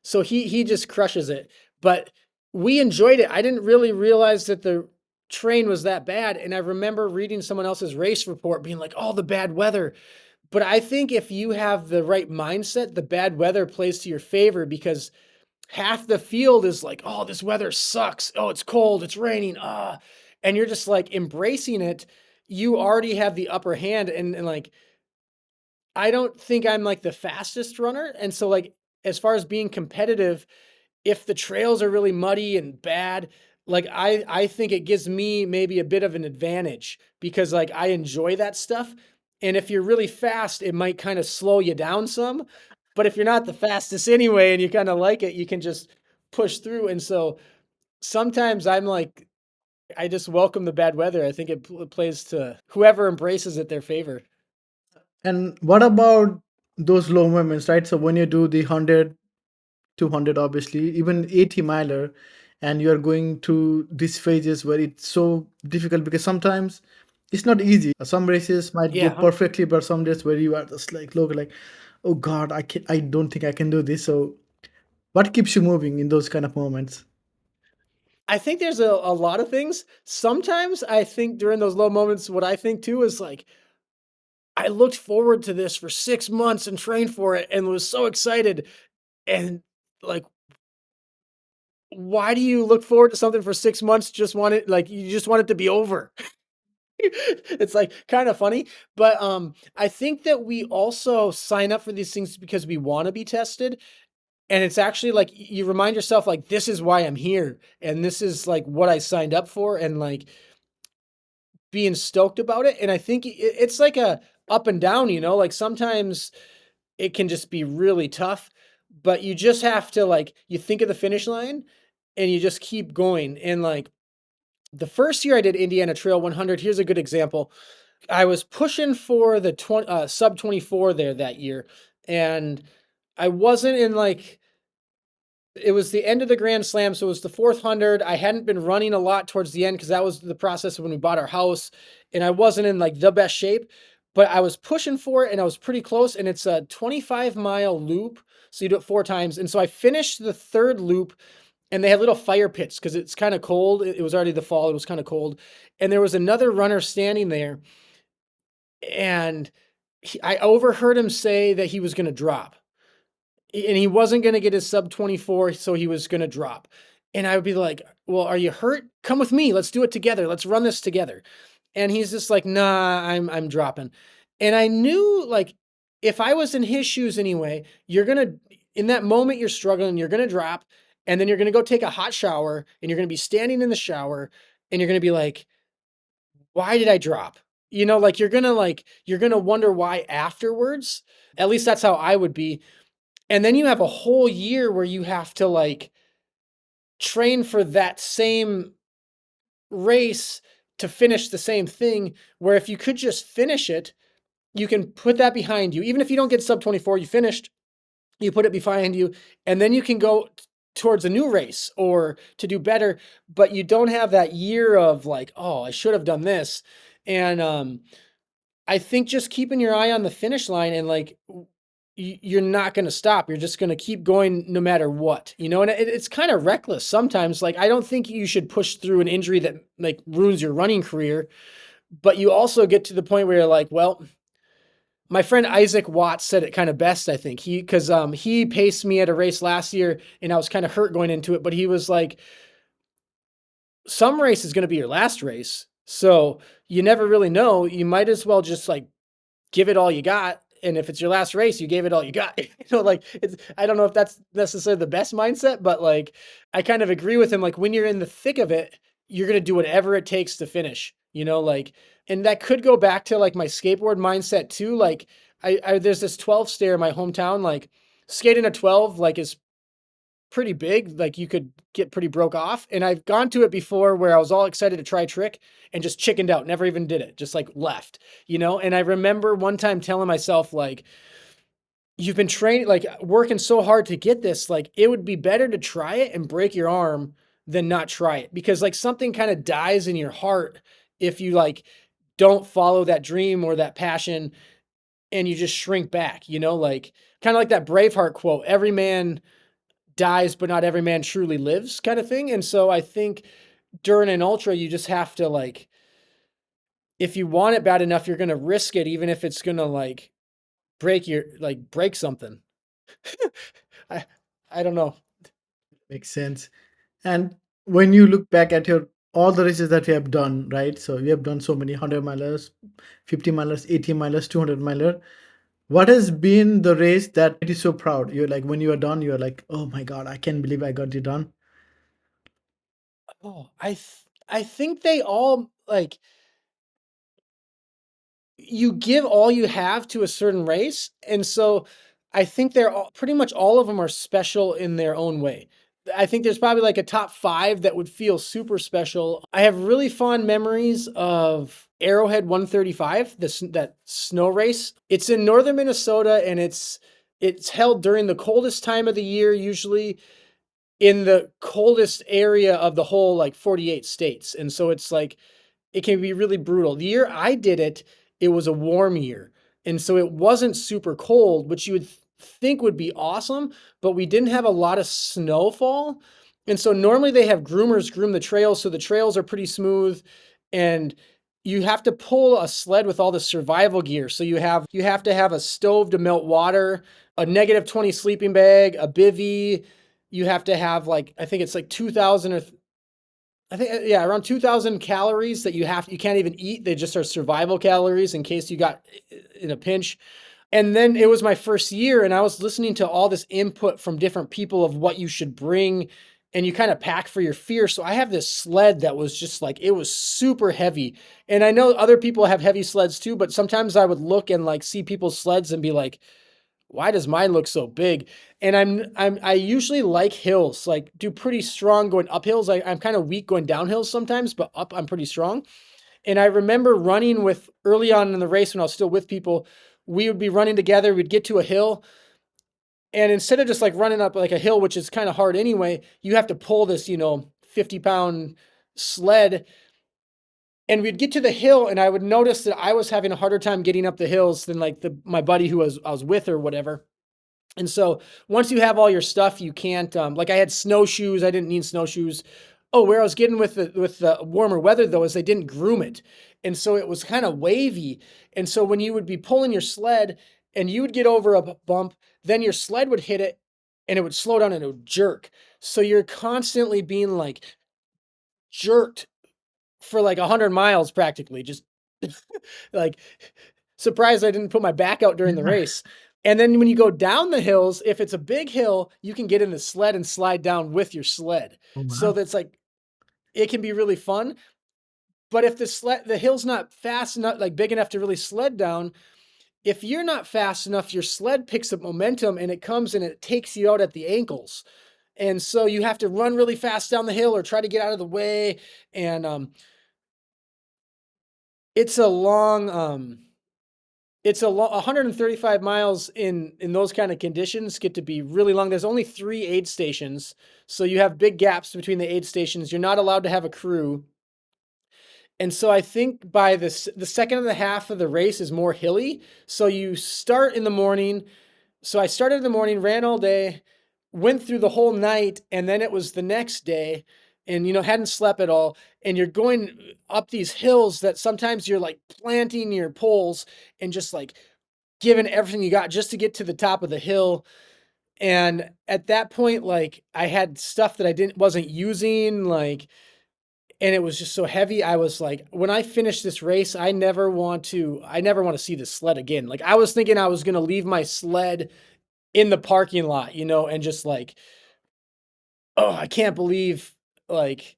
so he just crushes it. But we enjoyed it. I didn't really realize that the train was that bad. And I remember reading someone else's race report being like, oh, the bad weather. But I think if you have the right mindset, the bad weather plays to your favor because half the field is like, oh, this weather sucks. Oh, it's cold. It's raining. And you're just like embracing it. You already have the upper hand. And like, I don't think I'm like the fastest runner. And so like as far as being competitive, if the trails are really muddy and bad, like I think it gives me maybe a bit of an advantage because like I enjoy that stuff. And if you're really fast, it might kind of slow you down some. But if you're not the fastest anyway and you kind of like it, you can just push through. And so sometimes I'm like, I just welcome the bad weather. I think it plays to whoever embraces it their favor. And what about those low moments, right? So when you do the 100, 200, obviously, even 80 miler, and you're going through these phases where it's so difficult because sometimes it's not easy. Some races might go Yeah. perfectly, but some days where you are just like, look, like, oh God, I don't think I can do this. So what keeps you moving in those kind of moments? I think there's a lot of things. Sometimes I think during those low moments, what I think too is like, I looked forward to this for 6 months and trained for it and was so excited. And like, why do you look forward to something for 6 months? Just want it like you just want it to be over. It's like kind of funny. But I think that we also sign up for these things because we want to be tested. And it's actually like you remind yourself, like, this is why I'm here. And this is like what I signed up for. And like being stoked about it. And I think it's like a up and down, like sometimes it can just be really tough, but you just have to like you think of the finish line and you just keep going. And like the first year I did Indiana Trail 100, here's a good example. I was pushing for the sub 24 there that year, and I wasn't in like it was the end of the Grand Slam, so it was the fourth 100. I hadn't been running a lot towards the end because that was the process when we bought our house, and I wasn't in like the best shape, but I was pushing for it and I was pretty close. And it's a 25-mile loop, so you do it 4 times. And so I finished the third loop, and they had little fire pits because it's kind of cold. It was already the fall; it was kind of cold, and there was another runner standing there, and I overheard him say that he was going to drop and he wasn't going to get his sub 24, so he was going to drop. And I would be like, well, are you hurt? Come with me. Let's do it together. Let's run this together. And he's just like, nah, I'm dropping. And I knew like if I was in his shoes anyway, you're going to, in that moment you're struggling, you're going to drop, and then you're going to go take a hot shower and you're going to be standing in the shower and you're going to be like, why did I drop? Like you're going to wonder why afterwards. At least that's how I would be. And then you have a whole year where you have to like train for that same race to finish the same thing. Where if you could just finish it, you can put that behind you. Even if you don't get sub 24, you finished, you put it behind you, and then you can go towards a new race or to do better. But you don't have that year of like, oh, I should have done this. And I think just keeping your eye on the finish line and like you're not going to stop. You're just going to keep going no matter what, and it's kind of reckless sometimes. Like, I don't think you should push through an injury that like ruins your running career, but you also get to the point where you're like, well, my friend Isaac Watts said it kind of best, I think. He paced me at a race last year and I was kind of hurt going into it, but he was like, some race is going to be your last race. So you never really know. You might as well just like give it all you got. And if it's your last race, you gave it all you got. Like it's, I don't know if that's necessarily the best mindset, but like I kind of agree with him. Like when you're in the thick of it, you're going to do whatever it takes to finish, like, and that could go back to like my skateboard mindset too. Like there's this 12 stair in my hometown, like skating a 12, like is pretty big. Like you could get pretty broke off. And I've gone to it before where I was all excited to try a trick and just chickened out, never even did it, just like left, And I remember one time telling myself, like, you've been training, like working so hard to get this, like it would be better to try it and break your arm than not try it. Because like something kind of dies in your heart if you like don't follow that dream or that passion and you just shrink back, like kind of like that Braveheart quote, every man dies, but not every man truly lives kind of thing. And so I think during an ultra, you just have to like, if you want it bad enough, you're going to risk it, even if it's going to like break something. I, I don't know. Makes sense. And when you look back at your all the races that we have done, right? So we have done so many 100 milers, 50 milers, 80 milers, 200 miler. What has been the race that made you so proud? You're like, when you are done, you're like, oh my God, I can't believe I got it done. Oh, I think they all like you give all you have to a certain race, and so I think they're all pretty much all of them are special in their own way. I think there's probably like a top 5 that would feel super special. I have really fond memories of Arrowhead 135, that snow race. It's in northern Minnesota, and it's held during the coldest time of the year, usually in the coldest area of the whole like 48 states. And so it's like it can be really brutal. The year I did it, it was a warm year. And so it wasn't super cold, which you would think would be awesome, but we didn't have a lot of snowfall. And so normally they have groomers groom the trails, so the trails are pretty smooth, and you have to pull a sled with all the survival gear. So you have to have a stove to melt water, a -20 sleeping bag, a bivy. You have to have like I think it's like 2,000 or I think yeah, around 2,000 calories that you can't even eat. They just are survival calories in case you got in a pinch. And then it was my first year, and I was listening to all this input from different people of what you should bring, and you kind of pack for your fear. So I have this sled that was just like it was super heavy. And I know other people have heavy sleds too, but sometimes I would look and like see people's sleds and be like, why does mine look so big? And I usually like hills, like do pretty strong going up hills. I'm kind of weak going down hills sometimes, but up I'm pretty strong. And I remember running with early on in the race when I was still with people, we would be running together, we'd get to a hill, and instead of just like running up like a hill, which is kind of hard anyway, you have to pull this, 50-pound sled. And we'd get to the hill, and I would notice that I was having a harder time getting up the hills than like my buddy who I was with or whatever. And so once you have all your stuff, you can't like I had snowshoes. I didn't need snowshoes. Oh, where I was getting with the warmer weather though is they didn't groom it. And so it was kind of wavy. And so when you would be pulling your sled and you would get over a bump, then your sled would hit it and it would slow down and it would jerk. So you're constantly being like jerked for like 100 miles practically. Just like surprised I didn't put my back out during the race. And then when you go down the hills, if it's a big hill, you can get in the sled and slide down with your sled. Oh, So wow. that's like it can be really fun. But if the hill's not fast enough, like big enough to really sled down, if you're not fast enough, your sled picks up momentum and it comes and it takes you out at the ankles. And so you have to run really fast down the hill or try to get out of the way. And it's a long it's 135 miles in those kind of conditions get to be really long. There's only 3 aid stations, so you have big gaps between the aid stations. You're not allowed to have a crew. And so I think by the second and a half of the race is more hilly. So you start in the morning. So I started in the morning, ran all day, went through the whole night, and then it was the next day, and hadn't slept at all. And you're going up these hills that sometimes you're like planting your poles and just like giving everything you got just to get to the top of the hill. And at that point, like I had stuff that I wasn't using, like, and it was just so heavy. I was like, when I finish this race, I never want to see this sled again. Like I was thinking I was gonna leave my sled in the parking lot, and just like, oh, I can't believe like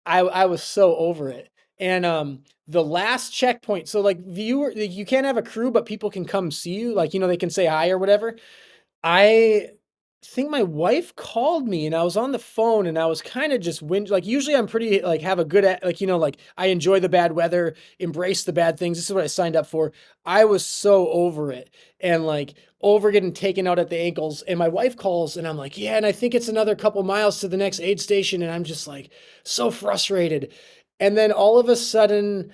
I was so over it. And the last checkpoint, so like you can't have a crew, but people can come see you, like they can say hi or whatever. I think my wife called me and I was on the phone and I was kind of just like usually I'm pretty like have a good like like I enjoy the bad weather, embrace the bad things. This is what I signed up for. I was so over it and like over getting taken out at the ankles, and my wife calls and I'm like, "Yeah, and I think it's another couple miles to the next aid station," and I'm just like so frustrated. And then all of a sudden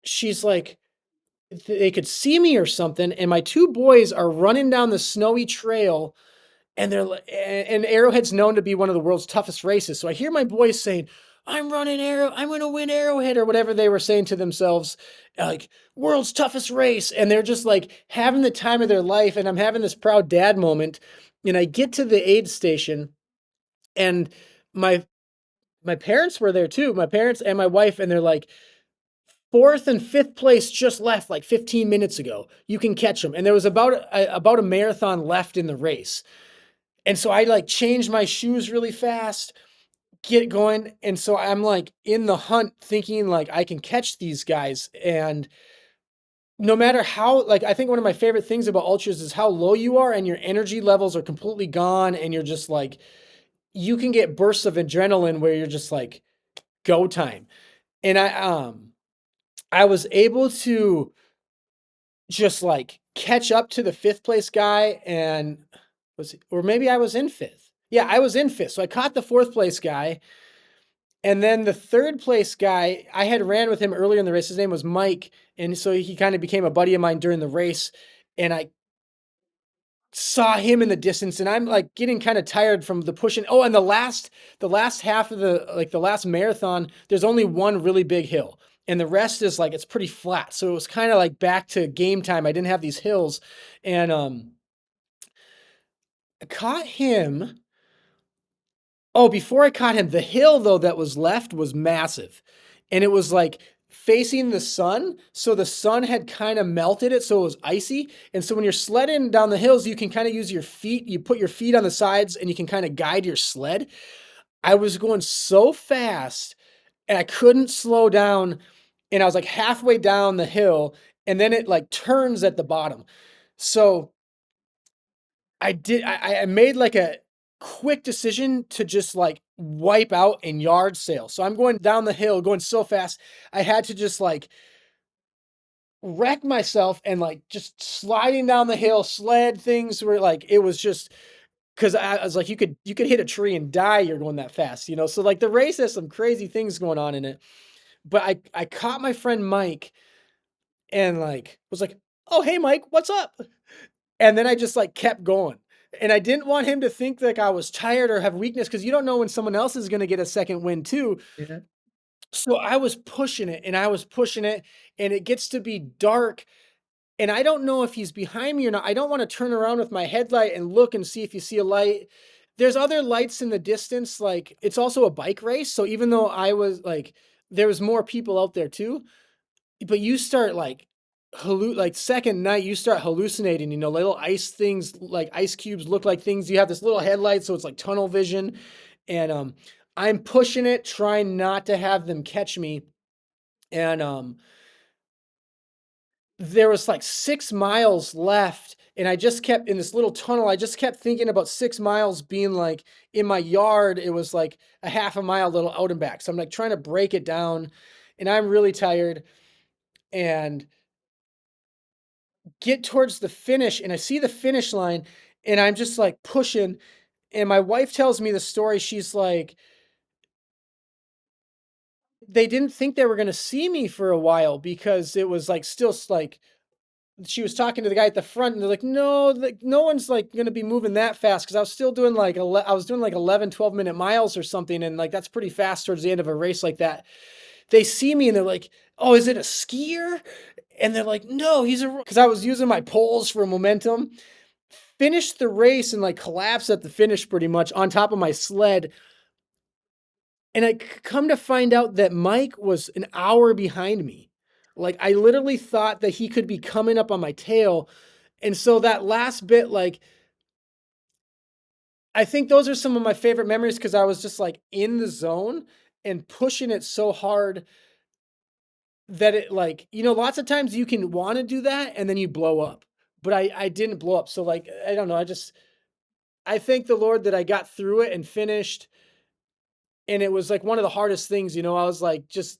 she's like, they could see me or something, and my 2 boys are running down the snowy trail, and they're like, and Arrowhead's known to be one of the world's toughest races. So I hear my boys saying, I'm gonna win Arrowhead," or whatever they were saying to themselves, like world's toughest race. And they're just like having the time of their life. And I'm having this proud dad moment. And I get to the aid station, and my my parents were there too, my parents and my wife, and they're like, fourth and fifth place just left like 15 minutes ago. You can catch them. And there was about a marathon left in the race. And so I like changed my shoes really fast, get going. And so I'm like in the hunt thinking like I can catch these guys. And no matter how, like, I think one of my favorite things about ultras is how low you are and your energy levels are completely gone. And you're just like, you can get bursts of adrenaline where you're just like, go time. And I was able to just like catch up to the fifth place guy and or maybe I was in fifth. Yeah, I was in fifth. So I caught the fourth place guy. And then the third place guy, I had ran with him earlier in the race. His name was Mike. And so he kind of became a buddy of mine during the race. And I saw him in the distance and I'm like getting kind of tired from the pushing. Oh, and the last half of the last marathon, there's only one really big hill. And the rest is like it's pretty flat. So it was kind of like back to game time. I didn't have these hills. And I caught him. Oh, before I caught him, the hill though that was left was massive. And it was like facing the sun. So the sun had kind of melted it. So it was icy. And so when you're sledding down the hills, you can kind of use your feet. You put your feet on the sides and you can kind of guide your sled. I was going so fast and I couldn't slow down. And I was like halfway down the hill and then it like turns at the bottom. So I made like a quick decision to just like wipe out and yard sail. So I'm going down the hill, going so fast. I had to just like wreck myself and like just sliding down the hill, sled things were like, it was just because I was like, you could hit a tree and die. You're going that fast, you know? So like the race has some crazy things going on in it, but I caught my friend Mike and like, was like, oh, hey, Mike, what's up? And then I just like kept going. And I didn't want him to think like I was tired or have weakness because you don't know when someone else is going to get a second win too. Yeah. So I was pushing it and I was pushing it and it gets to be dark and I don't know if he's behind me or not. I don't want to turn around with my headlight and look and see if you see a light. There's other lights in the distance. Like it's also a bike race. So even though I was like, there was more people out there too, but you start like like second night you start hallucinating, you know, little ice things like ice cubes look like things. You have this little headlight so it's like tunnel vision and I'm pushing it trying not to have them catch me and there was like 6 miles left and I just kept in this little tunnel. I just kept thinking about 6 miles being like in my yard. It was like a half a mile little out and back. So I'm like trying to break it down and I'm really tired and get towards the finish and I see the finish line and I'm just like pushing and my wife tells me the story. She's like, they didn't think they were going to see me for a while because it was like still like she was talking to the guy at the front and they're like, no, like no one's like going to be moving that fast. Cause I was still doing like, I was doing like 11, 12-minute miles or something. And like, that's pretty fast towards the end of a race like that. They see me and they're like, oh, is it a skier? And they're like, no, cause I was using my poles for momentum. Finished the race and like collapsed at the finish pretty much on top of my sled. And I come to find out that Mike was an hour behind me. Like I literally thought that he could be coming up on my tail. And so that last bit, like, I think those are some of my favorite memories because I was just like in the zone and pushing it so hard that it like, you know, lots of times you can want to do that and then you blow up. But I didn't blow up. So like, I don't know. I thank the Lord that I got through it and finished. And it was like one of the hardest things, you know, I was like, just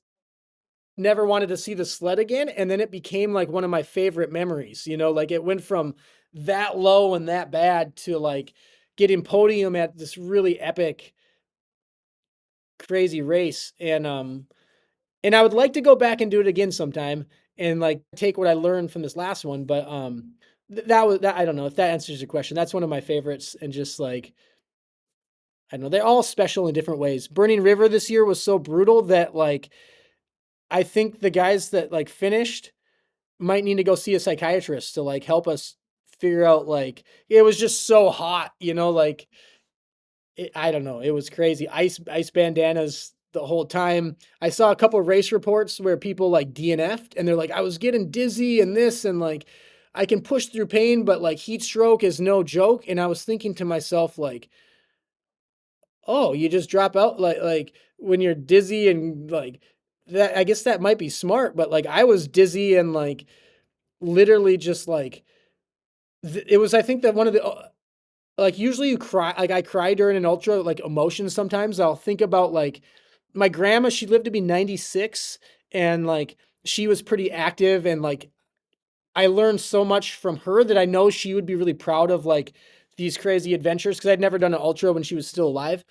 never wanted to see the sled again. And then it became like one of my favorite memories, you know, like it went from that low and that bad to like getting podium at this really epic, crazy race. And I would like to go back and do it again sometime and like take what I learned from this last one. But that was that. I don't know if that answers your question. That's one of my favorites. And just like, I don't know, they're all special in different ways. Burning River this year was so brutal that like I think the guys that like finished might need to go see a psychiatrist to like help us figure out like it was just so hot, you know, like I don't know, it was crazy. Ice bandanas the whole time. I saw a couple of race reports where people like DNF'd and they're like, I was getting dizzy and this and like I can push through pain, but like heat stroke is no joke. And I was thinking to myself, like, oh, you just drop out like when you're dizzy and like that. I guess that might be smart, but like I was dizzy and like literally just like it was. I think that one of the like usually you cry like I cry during an ultra like emotions sometimes. I'll think about like my grandma, she lived to be 96 and like she was pretty active and like I learned so much from her that I know she would be really proud of like these crazy adventures because I'd never done an ultra when she was still alive.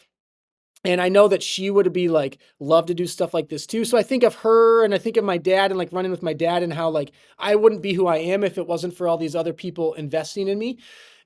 And I know that she would be like love to do stuff like this too. So I think of her and I think of my dad and like running with my dad and how like I wouldn't be who I am if it wasn't for all these other people investing in me.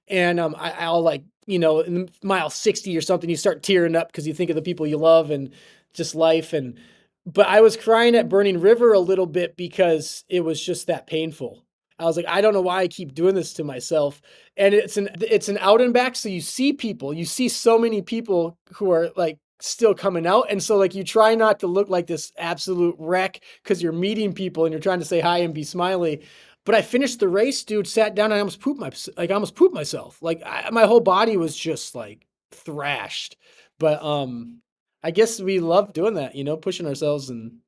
And I'll like, you know, in mile 60 or something, you start tearing up because you think of the people you love and just life. And but I was crying at Burning River a little bit because it was just that painful. I was like, I don't know why I keep doing this to myself. And it's an out and back. So you see people, you see so many people who are like still coming out. And so like you try not to look like this absolute wreck because you're meeting people and you're trying to say hi and be smiley. But I finished the race, dude, sat down and I almost pooped myself. Like my whole body was just like thrashed. But I guess we love doing that, you know, pushing ourselves and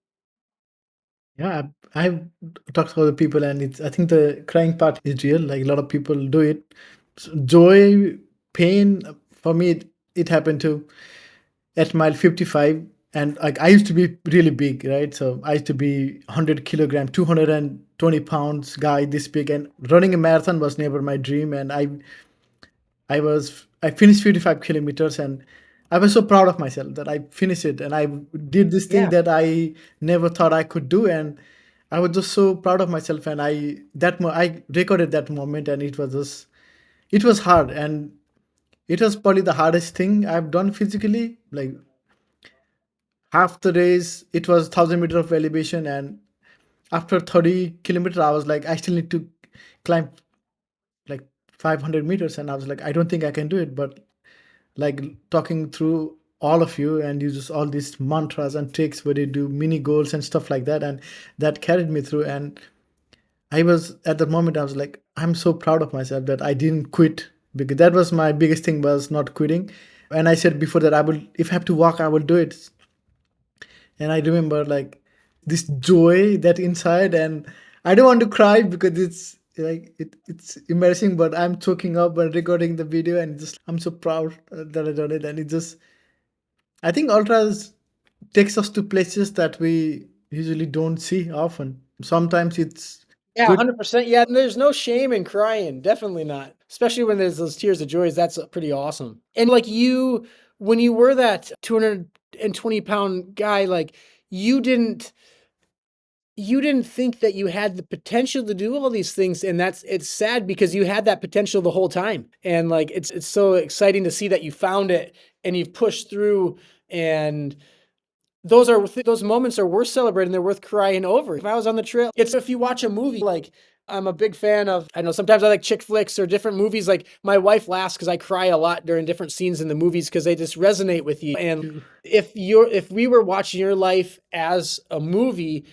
Yeah, I've talked to other people, and it's. I think the crying part is real. Like a lot of people do it. Joy, pain. For me, it happened to at mile 55, and like I used to be really big, right? So I used to be 100 kilogram, 220 pounds guy, this big, and running a marathon was never my dream. And I finished 55 kilometers, and I was so proud of myself that I finished it, and I did this thing yeah. that I never thought I could do, and I was just so proud of myself. And I recorded that moment, and it was hard, and it was probably the hardest thing I've done physically. Like half the race, it was 1,000 meters of elevation, and after 30 kilometers, I was like, I still need to climb like 500 meters, and I was like, I don't think I can do it, but like talking through all of you and uses all these mantras and tricks where they do mini goals and stuff like that, and that carried me through. And I was at that moment I was like, I'm so proud of myself that I didn't quit, because that was my biggest thing, was not quitting. And I said before that I will, if I have to walk, I will do it. And I remember like this joy that inside, and I don't want to cry because it's like it's embarrassing, but I'm choking up and recording the video, and just I'm so proud that I done it. And it just, I think ultras takes us to places that we usually don't see often. Sometimes it's Yeah, good. 100%. Yeah, and there's no shame in crying. Definitely not. Especially when there's those tears of joys. That's pretty awesome. And like you, when you were that 220-pound guy, like you didn't you didn't think that you had the potential to do all these things. And it's sad because you had that potential the whole time. And like it's so exciting to see that you found it and you've pushed through and those moments are worth celebrating. They're worth crying over. If I was on the trail, it's if you watch a movie, like I'm a big fan of, I know sometimes I like chick flicks or different movies. Like my wife laughs because I cry a lot during different scenes in the movies because they just resonate with you. And if we were watching your life as a movie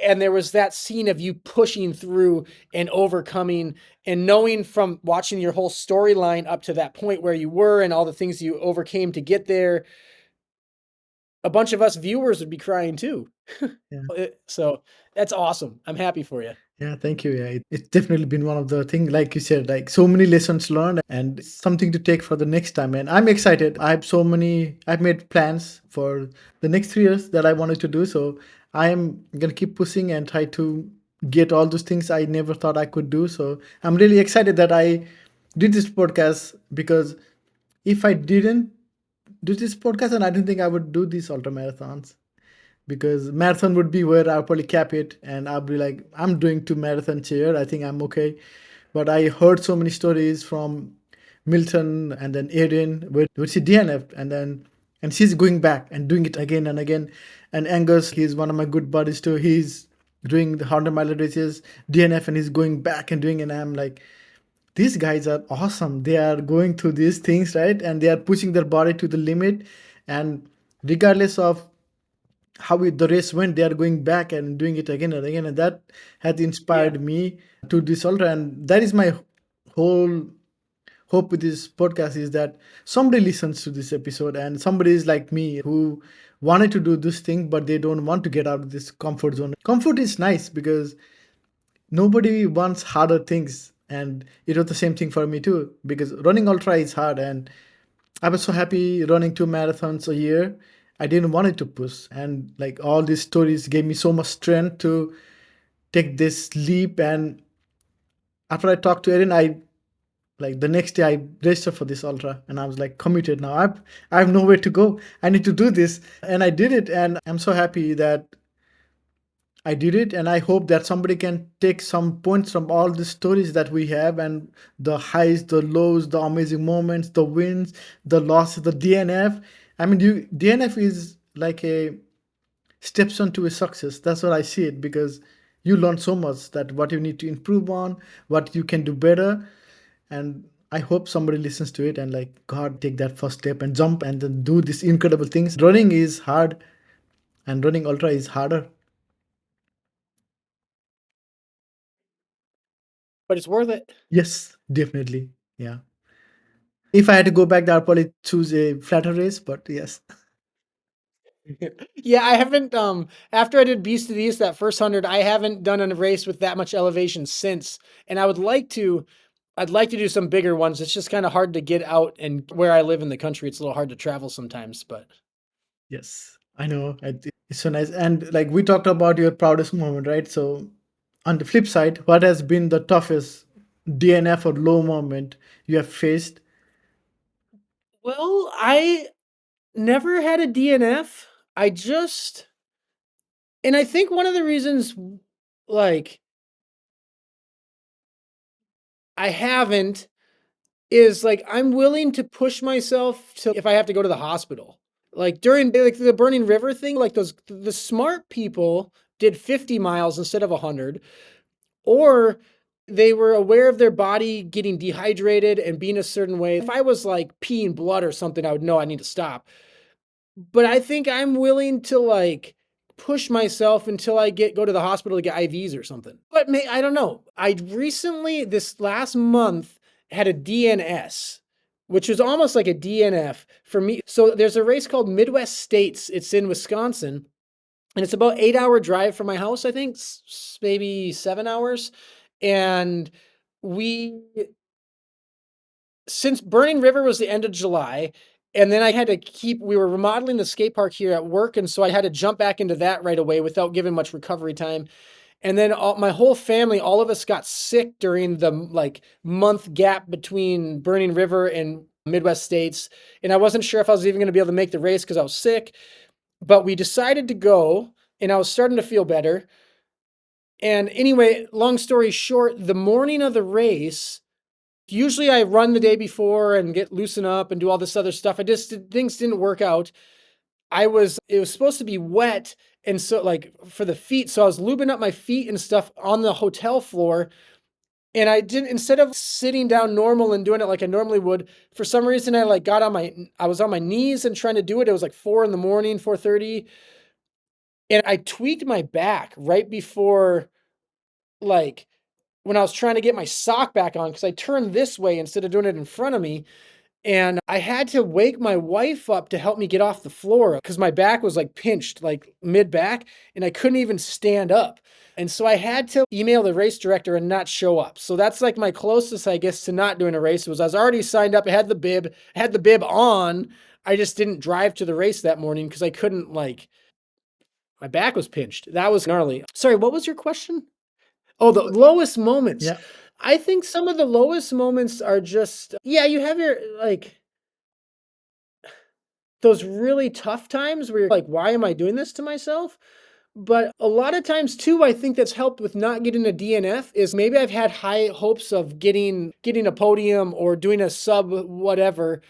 and there was that scene of you pushing through and overcoming and knowing from watching your whole storyline up to that point where you were and all the things you overcame to get there, a bunch of us viewers would be crying too. Yeah. So that's awesome. I'm happy for you. Yeah, thank you. Yeah, it's definitely been one of the things, like you said, like so many lessons learned and something to take for the next time. And I'm excited. I've made plans for the next 3 years that I wanted to do. So I am gonna keep pushing and try to get all those things I never thought I could do. So I'm really excited that I did this podcast, because if I didn't do this podcast, and I don't think I would do these ultra marathons, because marathon would be where I'll probably cap it, and I'll be like, I'm doing 2 marathons here. I think I'm okay. But I heard so many stories from Milton and then Erin where she DNF'd, and she's going back and doing it again and again. And Angus, he's one of my good buddies too. He's doing the 100 mile races, DNF, and he's going back and doing it. And I'm like, these guys are awesome. They are going through these things, right? And they are pushing their body to the limit. And regardless of the race went, they are going back and doing it again and again, and that had Yeah. inspired me to this ultra. And that is my whole hope with this podcast, is that somebody listens to this episode and somebody is like me who wanted to do this thing but they don't want to get out of this comfort zone. Comfort is nice because nobody wants harder things, and it was the same thing for me too, because running ultra is hard. And I was so happy running 2 marathons a year. I didn't want it to push, and like all these stories gave me so much strength to take this leap. And after I talked to Erin, I like the next day I registered for this ultra, and I was like committed. Now I have nowhere to go. I need to do this, and I did it. And I'm so happy that I did it, and I hope that somebody can take some points from all the stories that we have, and the highs, the lows, the amazing moments, the wins, the losses, the DNF. I mean, DNF is like a stepson to a success. That's what I see it, because you learn so much that what you need to improve on, what you can do better. And I hope somebody listens to it and like, God, take that first step and jump and then do these incredible things. Running is hard, and running ultra is harder. But it's worth it. Yes, definitely. Yeah. If I had to go back, I'd probably choose a flatter race, but yes. Yeah, I haven't, after I did Beast of the East, that first 100, I haven't done a race with that much elevation since, and I'd like to do some bigger ones. It's just kinda hard to get out, and where I live in the country, it's a little hard to travel sometimes, but Yes, I know. It's so nice. And like we talked about your proudest moment, right? So on the flip side, what has been the toughest DNF or low moment you have faced? well, I never had a DNF. I just and I think one of the reasons, like, I haven't is, like, I'm willing to push myself to if I have to go to the hospital. Like, during, like, the Burning River thing, like, those the smart people did 50 miles instead of 100, or they were aware of their body getting dehydrated and being a certain way. If I was, like, peeing blood or something, I would know I need to stop. But I think I'm willing to, like, push myself until I go to the hospital to get IVs or something. But I don't know. I recently, this last month, had a DNS, which was almost like a DNF for me. So there's a race called Midwest States. It's in Wisconsin, and it's about 8-hour drive from my house, I think, maybe 7 hours. And we since Burning River was the end of July, and then I had to we were remodeling the skate park here at work, and so I had to jump back into that right away without giving much recovery time. And then my whole family, all of us got sick during the like month gap between Burning River and Midwest States. And I wasn't sure if I was even going to be able to make the race because I was sick, but we decided to go, and I was starting to feel better. And anyway, long story short, the morning of the race, usually I run the day before and get loosen up and do all this other stuff. Things didn't work out. It was supposed to be wet. And so, like, for the feet, so I was lubing up my feet and stuff on the hotel floor. And I didn't, instead of sitting down normal and doing it like I normally would, for some reason, I was on my knees and trying to do it. It was like 4 in the morning, 4:30. And I tweaked my back right before, like, when I was trying to get my sock back on, because I turned this way instead of doing it in front of me. And I had to wake my wife up to help me get off the floor because my back was like pinched, like mid back, and I couldn't even stand up. And so I had to email the race director and not show up. So that's like my closest, I guess, to not doing a race was I was already signed up. I had the bib on. I just didn't drive to the race that morning because I couldn't, like, my back was pinched. That was gnarly. Sorry, what was your question? Oh, the lowest moments. Yeah. I think some of the lowest moments are just, yeah, you have your, like, those really tough times where you're like, "Why am I doing this to myself?" But a lot of times too, I think that's helped with not getting a DNF is maybe I've had high hopes of getting a podium or doing a sub whatever.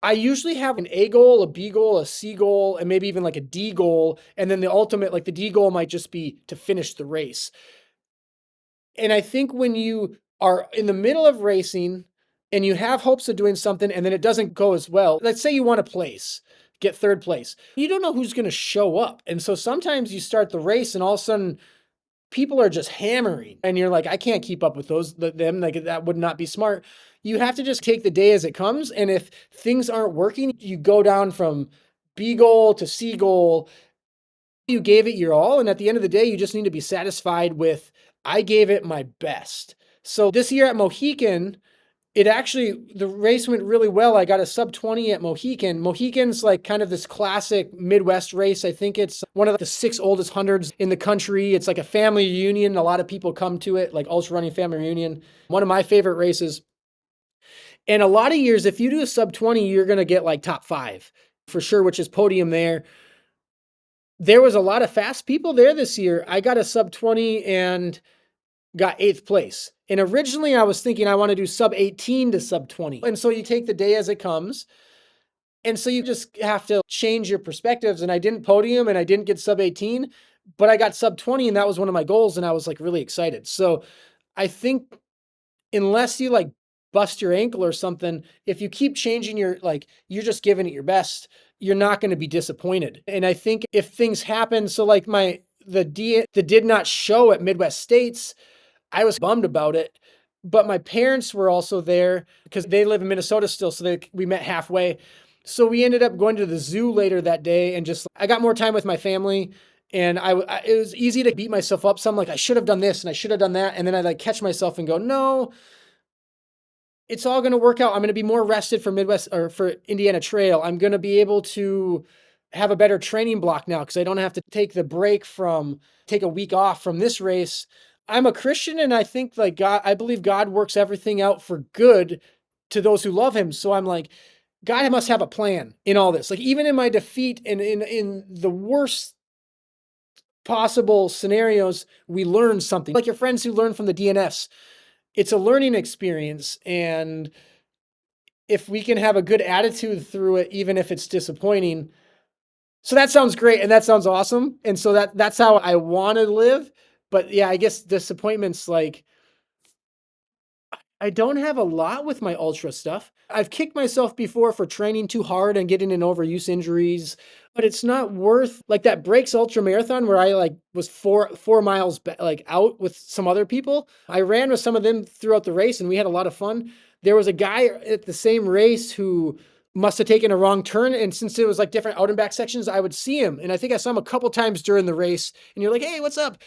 I usually have an A goal, a B goal, a C goal, and maybe even like a D goal, and then the ultimate, like, the D goal might just be to finish the race. And I think when you are in the middle of racing and you have hopes of doing something and then it doesn't go as well, let's say you want to place. get third place. You don't know who's going to show up. And so sometimes you start the race and all of a sudden people are just hammering and you're like, I can't keep up with them. Like that would not be smart. You have to just take the day as it comes. And if things aren't working, you go down from B goal to C goal. You gave it your all. And at the end of the day, you just need to be satisfied with, I gave it my best. So this year at Mohican, the race went really well. I got a sub 20 at Mohican. Mohican's like kind of this classic Midwest race. I think it's one of the 6 oldest hundreds in the country. It's like a family reunion. A lot of people come to it, like ultra running family reunion. One of my favorite races. And a lot of years, if you do a sub 20, you're going to get like top 5 for sure, which is podium there. There was a lot of fast people there this year. I got a sub 20 and got 8th place. And originally I was thinking I want to do sub 18 to sub 20. And so you take the day as it comes. And so you just have to change your perspectives. And I didn't podium and I didn't get sub 18, but I got sub 20 and that was one of my goals. And I was like really excited. So I think unless you like bust your ankle or something, if you keep changing you're just giving it your best, you're not going to be disappointed. And I think if things happen, so like the did not show at Midwest States, I was bummed about it, but my parents were also there because they live in Minnesota still. So we met halfway. So we ended up going to the zoo later that day and I got more time with my family. And it was easy to beat myself up. So I'm like, I should have done this and I should have done that. And then I like catch myself and go, no, it's all going to work out. I'm going to be more rested for Midwest or for Indiana Trail. I'm going to be able to have a better training block now because I don't have to take a week off from this race. I'm a Christian and I think like I believe God works everything out for good to those who love him. So I'm like, God must have a plan in all this. Like even in my defeat and in the worst possible scenarios, we learn something. Like your friends who learn from the DNFs. It's a learning experience. And if we can have a good attitude through it, even if it's disappointing. So that sounds great. And that sounds awesome. And so that's how I want to live. But yeah, I guess disappointments, like I don't have a lot with my ultra stuff. I've kicked myself before for training too hard and getting in overuse injuries, but it's not worth like that Breaks Ultra Marathon where I like was 4 miles like out with some other people. I ran with some of them throughout the race and we had a lot of fun. There was a guy at the same race who must have taken a wrong turn. And since it was like different out and back sections, I would see him. And I think I saw him a couple times during the race and you're like, hey, what's up?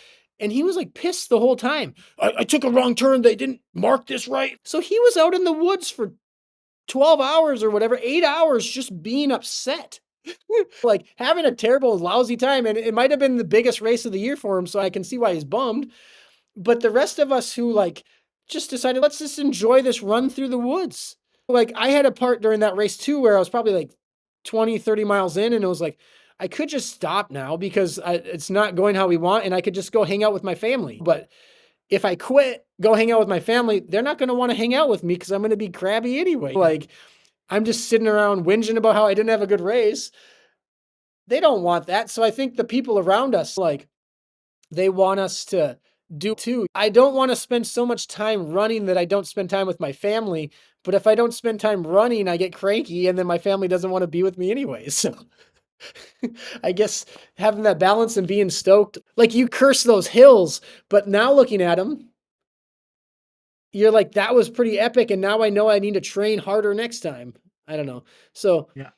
And he was like pissed the whole time. I took a wrong turn. They didn't mark this right. So he was out in the woods for 12 hours or whatever, 8 hours just being upset. Like having a terrible, lousy time. And it might have been the biggest race of the year for him. So I can see why he's bummed. But the rest of us who like just decided, let's just enjoy this run through the woods. Like I had a part during that race too, where I was probably like 20, 30 miles in and it was like, I could just stop now because it's not going how we want and I could just go hang out with my family. But if I quit, go hang out with my family, they're not going to want to hang out with me because I'm going to be crabby anyway. Like I'm just sitting around whinging about how I didn't have a good race. They don't want that. So I think the people around us, like they want us to do too. I don't want to spend so much time running that I don't spend time with my family. But if I don't spend time running, I get cranky and then my family doesn't want to be with me anyway. So I guess having that balance and being stoked, like you curse those hills, but now looking at them, you're like, that was pretty epic. And now I know I need to train harder next time. I don't know. So Yeah.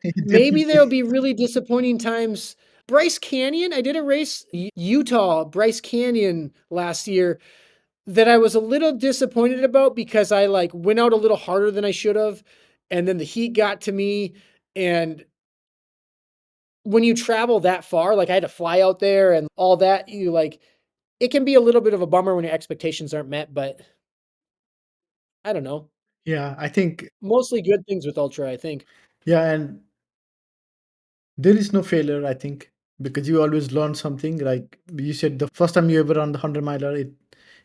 maybe Definitely. there'll be really disappointing times. Bryce Canyon, I did a race, Utah, Bryce Canyon last year that I was a little disappointed about because I like went out a little harder than I should have. And then the heat got to me and when you travel that far, like I had to fly out there and all that, it can be a little bit of a bummer when your expectations aren't met, but I don't know. Yeah, I think, Mostly good things with Ultra, I think. yeah, and there is no failure, I think, because you always learn something. Like you said, the first time you ever run the 100 miler,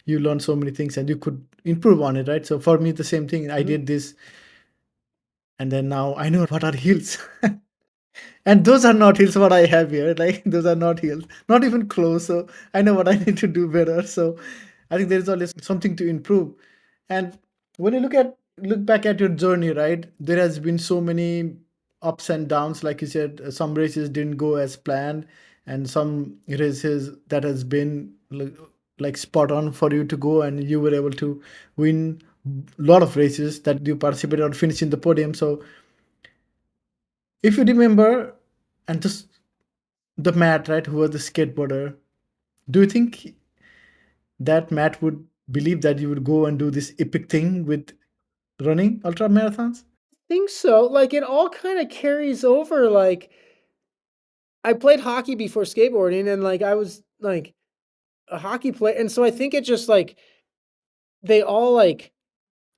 you learn so many things and you could improve on it, right? So for me, the same thing. I Mhm. did this, and then now I know what are hills. And those are not hills what I have here. Like those are not hills, not even close. So I know what I need to do better. So I think there is always something to improve. And when you look back at your journey, right? There has been so many. ups and downs. Like you said, some races didn't go as planned, and some races that has been like spot on for you to go, and you were able to win a lot of races that you participated on, finishing the podium. So if you remember, and just the Matt, right, who was the skateboarder, do you think that Matt would believe that you would go and do this epic thing with running ultra marathons? Think so. Like it all kind of carries over. Like I played hockey before skateboarding and like I was like a hockey player. And so I think it just like they all like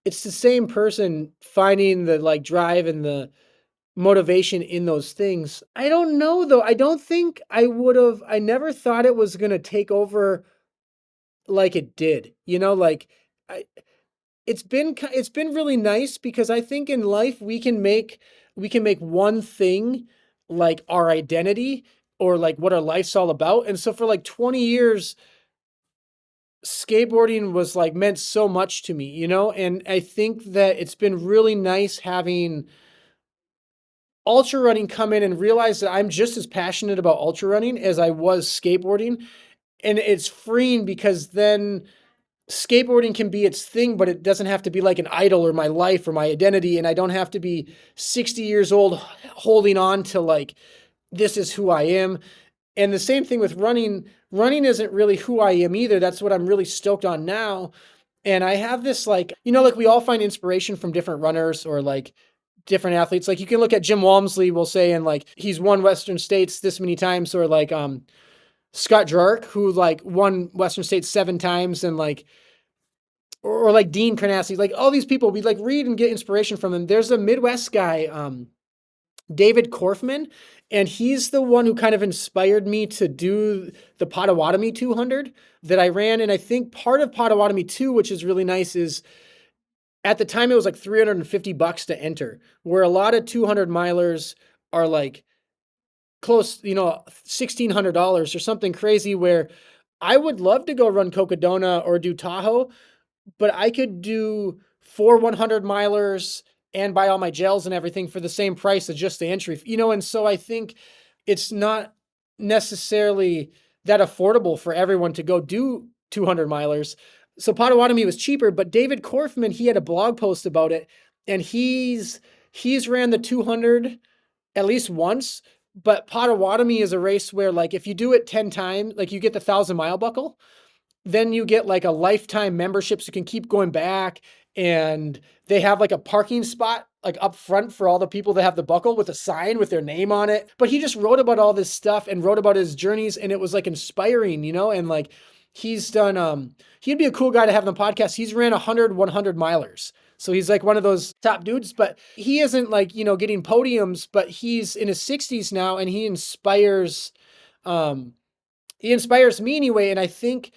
it's the same person finding the like drive and the motivation in those things. I don't know though. I don't think I would have I never thought it was going to take over like it did. Like I it's been really nice because I think in life we can make one thing like our identity or like what our life's all about. And so for like 20 years skateboarding was like meant so much to me. And I think that it's been really nice having ultra running come in and realize that I'm just as passionate about ultra running as I was skateboarding. And it's freeing because then skateboarding can be its thing, but it doesn't have to be like an idol or my life or my identity. And I don't have to be 60 years old holding on to like, this is who I am. And the same thing with running. Running isn't really who I am either. That's what I'm really stoked on now. And I have this like we all find inspiration from different runners or like different athletes. Like you can look at Jim Walmsley, we'll say, and like he's won Western States this many times, or like Scott Jark, who like won Western States 7 times, and like or like Dean Carnassi, like all these people, we like read and get inspiration from them. There's a Midwest guy, David Korfman, and he's the one who kind of inspired me to do the Potawatomi 200 that I ran. And I think part of Potawatomi 2, which is really nice, is at the time it was like $350 to enter, where a lot of 200 milers are like close, $1,600 or something crazy, where I would love to go run Cocodona or do Tahoe, but I could do 4 100 milers and buy all my gels and everything for the same price as just the entry. And so I think it's not necessarily that affordable for everyone to go do 200 milers. So Potawatomi was cheaper, but David Korfman, he had a blog post about it, and he's ran the 200 at least once. But Potawatomi is a race where like if you do it 10 times, like you get the 1,000 mile buckle, then you get like a lifetime membership so you can keep going back. And they have like a parking spot like up front for all the people that have the buckle with a sign with their name on it. But he just wrote about all this stuff and wrote about his journeys, and it was like inspiring. And like he's done he'd be a cool guy to have on the podcast. He's ran 100 milers. So he's like one of those top dudes, but he isn't like, getting podiums, but he's in his 60s now, and he inspires me anyway. And I think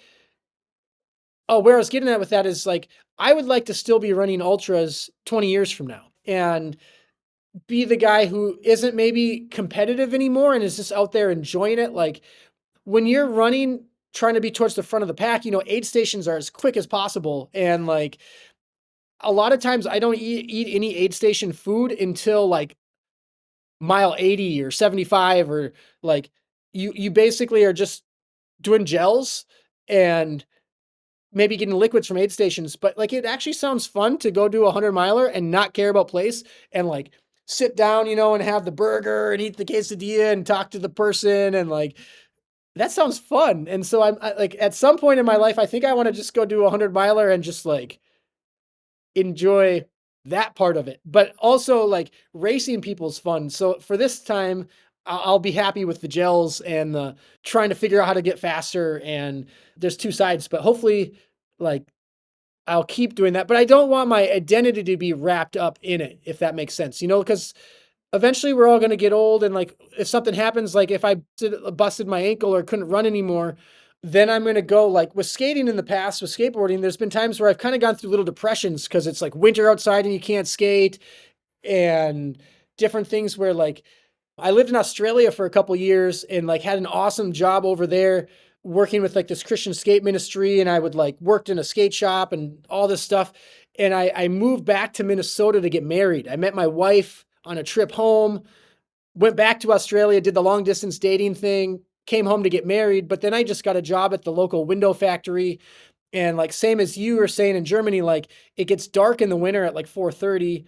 where I was getting at with that is like, I would like to still be running ultras 20 years from now and be the guy who isn't maybe competitive anymore and is just out there enjoying it. Like when you're running, trying to be towards the front of the pack, aid stations are as quick as possible. And like a lot of times I don't eat any aid station food until like mile 80 or 75, or like you basically are just doing gels and maybe getting liquids from aid stations. But like it actually sounds fun to go do 100 miler and not care about place and like sit down, and have the burger and eat the quesadilla and talk to the person, and like that sounds fun. And so like at some point in my life, I think I want to just go do 100 miler and just like enjoy that part of it. But also like racing people's fun. So for this time, I'll be happy with the gels and the trying to figure out how to get faster. And there's two sides, but hopefully like I'll keep doing that. But I don't want my identity to be wrapped up in it, if that makes sense, because eventually we're all going to get old. And like, if something happens, like if I busted my ankle or couldn't run anymore, then I'm going to go like with skating in the past, with skateboarding, there's been times where I've kind of gone through little depressions because it's like winter outside and you can't skate, and different things where like I lived in Australia for a couple years and like had an awesome job over there working with like this Christian skate ministry. And I would like worked in a skate shop and all this stuff. And I moved back to Minnesota to get married. I met my wife on a trip home, went back to Australia, did the long distance dating thing, came home to get married, but then I just got a job at the local window factory. And like same as you were saying in Germany, like it gets dark in the winter at like 4:30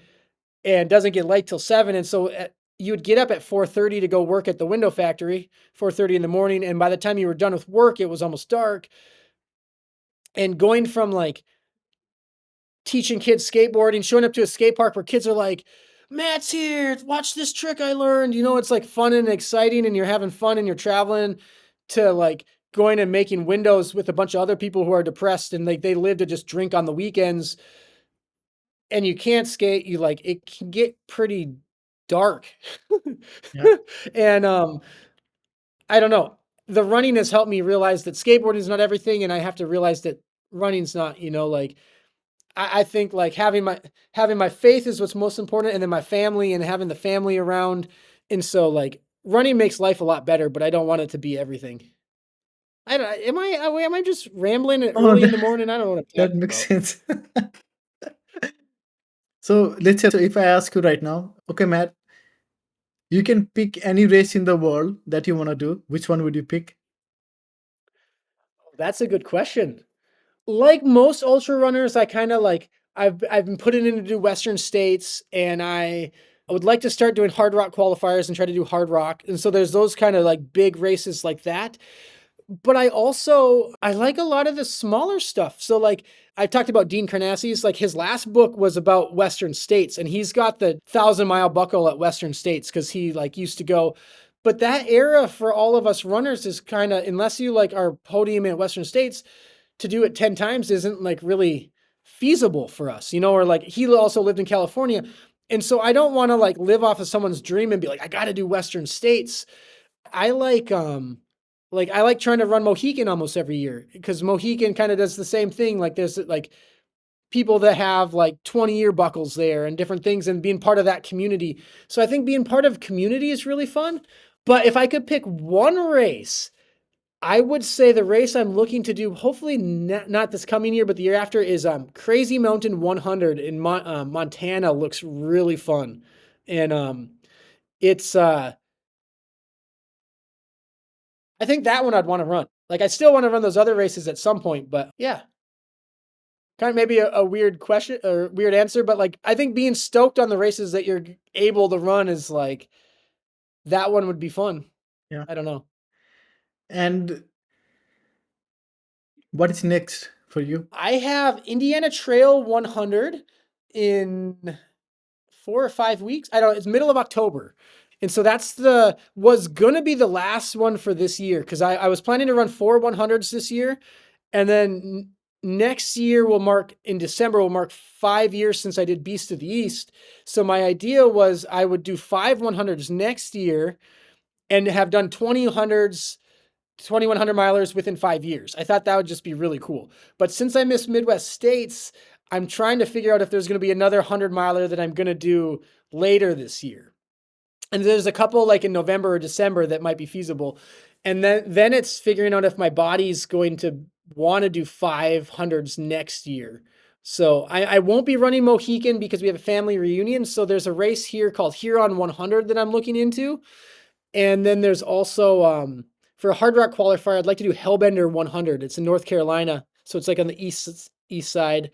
and doesn't get light till 7. And so you would get up at 4:30 to go work at the window factory, 4:30 in the morning. And by the time you were done with work, it was almost dark. And going from like teaching kids skateboarding, showing up to a skate park where kids are like, Matt's here, watch this trick I learned. It's like fun and exciting and you're having fun and you're traveling, to like going and making windows with a bunch of other people who are depressed and like they live to just drink on the weekends and you can't skate. It can get pretty dark. Yeah. And I don't know. The running has helped me realize that skateboarding is not everything, and I have to realize that running's not, like I think like having my faith is what's most important, and then my family and having the family around. And so like running makes life a lot better, but I don't want it to be everything. I don't am I just rambling Oh, early in the morning? I don't know what I'm that talking makes about. sense. So let's say, so if I ask you right now, okay, Matt, you can pick any race in the world that you want to do. Which one would you pick? That's a good question. Like most ultra runners, I kind of like I've been putting in to do Western states, and I would like to start doing hard rock qualifiers and try to do hard rock. And so there's those kind of like big races like that. But I like a lot of the smaller stuff. So like I talked about Dean Karnazes, like his last book was about Western states, and he's got the 1,000-mile buckle at Western states because he like used to go. But that era for all of us runners is kind of, unless you like are podium at Western states, to do it 10 times isn't like really feasible for us, or like he also lived in California. And so I don't want to like live off of someone's dream and be like, I got to do Western states. I like I like trying to run Mohican almost every year because Mohican kind of does the same thing. Like there's like people that have like 20-year buckles there and different things and being part of that community. So I think being part of community is really fun. But if I could pick one race, I would say the race I'm looking to do, hopefully not this coming year, but the year after, is Crazy Mountain 100 in Montana. Looks really fun, and it's I think that one I'd want to run. Like I still want to run those other races at some point, but yeah, kind of maybe a weird question or weird answer, but like I think being stoked on the races that you're able to run is like that one would be fun. Yeah. I don't know. And what is next for you? I have Indiana Trail 100 in 4 or 5 weeks. I don't know. It's middle of October. And so was going to be the last one for this year because I was planning to run 4 100s this year. And then next year in December, will mark 5 years since I did Beast of the East. So my idea was I would do 5 100s next year and have done 2,100s 2,100 milers within 5 years. I thought that would just be really cool. But since I missed Midwest states, I'm trying to figure out if there's going to be another 100 miler that I'm going to do later this year. And there's a couple like in November or December that might be feasible. And then it's figuring out if my body's going to want to do 500s next year. So I won't be running Mohican because we have a family reunion. So there's a race here called Huron 100 that I'm looking into. And then there's also for a hard rock qualifier, I'd like to do Hellbender 100. It's in North Carolina, so it's like on the east side.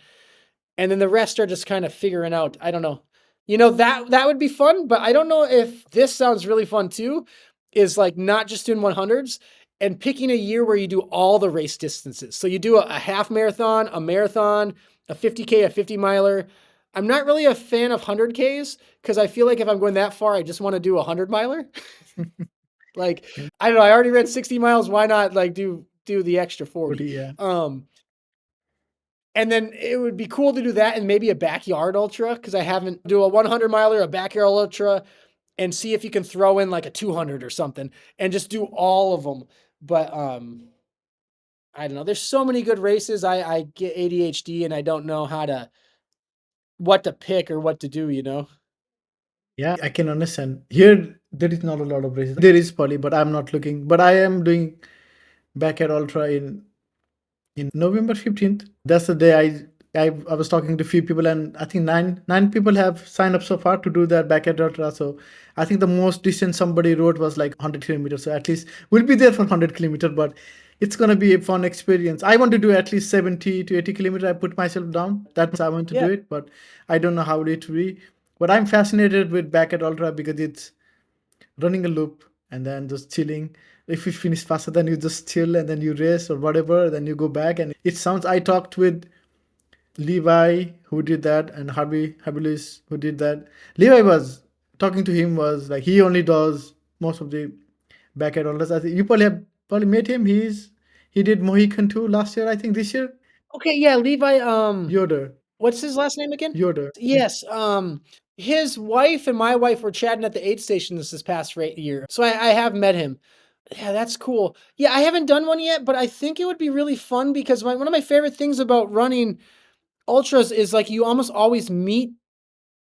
And then the rest are just kind of figuring out. I don't know. That would be fun, but I don't know if this sounds really fun too. Is like not just doing 100s and picking a year where you do all the race distances. So you do a half marathon, a marathon, a 50K, a 50 miler. I'm not really a fan of 100Ks because I feel like if I'm going that far, I just want to do a 100 miler. Like, I don't know, I already ran 60 miles. Why not like do the extra 40? Yeah. And then it would be cool to do that and maybe a backyard ultra because I haven't do a 100 miler, a backyard ultra, and see if you can throw in like a 200 or something and just do all of them. But I don't know. There's so many good races. I get ADHD and I don't know what to pick or what to do. Yeah, I can understand. Here, there is not a lot of races. There is probably, but I'm not looking. But I am doing backyard ultra in November 15th. That's the day I was talking to a few people, and I think nine people have signed up so far to do that backyard ultra. So I think the most distance somebody rode was like 100 kilometers. So at least we'll be there for 100 kilometers, but it's gonna be a fun experience. I want to do at least 70 to 80 kilometers. I put myself down. That's I want to Yeah. do it, but I don't know how it will be. But I'm fascinated with backyard ultra because it's running a loop and then just chilling. If you finish faster, then you just chill and then you race or whatever. Then you go back, and it sounds. I talked with Levi who did that and Harvey Habilis who did that. Levi was talking to him was like he only does most of the back end orders. I think you probably met him. He did Mohican too last year. I think this year Okay, yeah, Levi, Yoder what's his last name again? Yoder. Yeah. Yes, his wife and my wife were chatting at the aid station this past year, so I have met him. Yeah, that's cool. Yeah, I haven't done one yet, but I think it would be really fun because one of my favorite things about running ultras is like you almost always meet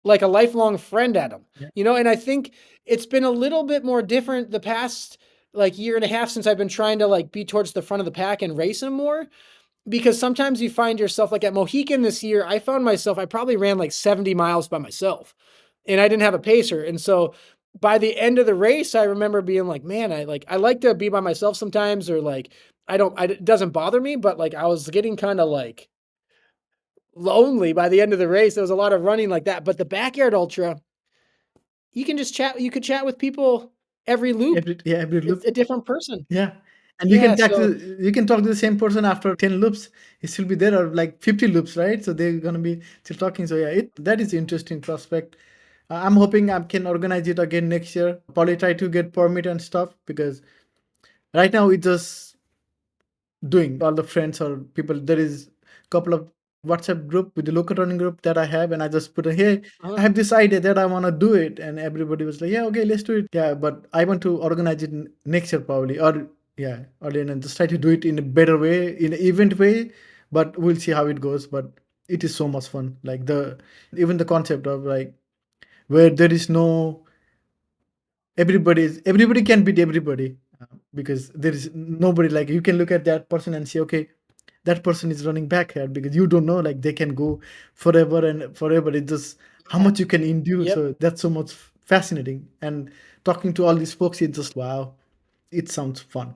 like a lifelong friend at them, Yeah. and I think it's been a little bit more different the past like year and a half since I've been trying to like be towards the front of the pack and racing more because sometimes you find yourself like at Mohican this year, I found myself, I probably ran like 70 miles by myself and I didn't have a pacer. And so by the end of the race, I remember being like, man, I like to be by myself sometimes, or like, it doesn't bother me, but like I was getting kind of like lonely by the end of the race. There was a lot of running like that. But the backyard ultra, you can just chat, you could chat with people every loop. Every It's loop. a different person. Yeah. And Yeah. So you can talk to the same person after 10 loops. He still be there or like 50 loops, right? So they're gonna be still talking. So yeah, it that is interesting prospect. I'm hoping I can organize it again next year. Probably try to get permit and stuff because right now we just doing all the friends or people. There is a couple of WhatsApp group with the local running group that I have, and I just put a hey, I uh have this idea that I want to do it, and everybody was like, yeah, okay, let's do it. Yeah, but I want to organize it next year probably, or yeah, or then just try to do it in a better way, in an event way. But we'll see how it goes. But it is so much fun. Like the even the concept of like where there is no everybody can beat everybody because there is nobody like you can look at that person and say okay that person is running backyard because you don't know like they can go forever and forever it's just how yeah. much you can endure Yep. so that's so much fascinating and talking to all these folks it's just wow it sounds fun.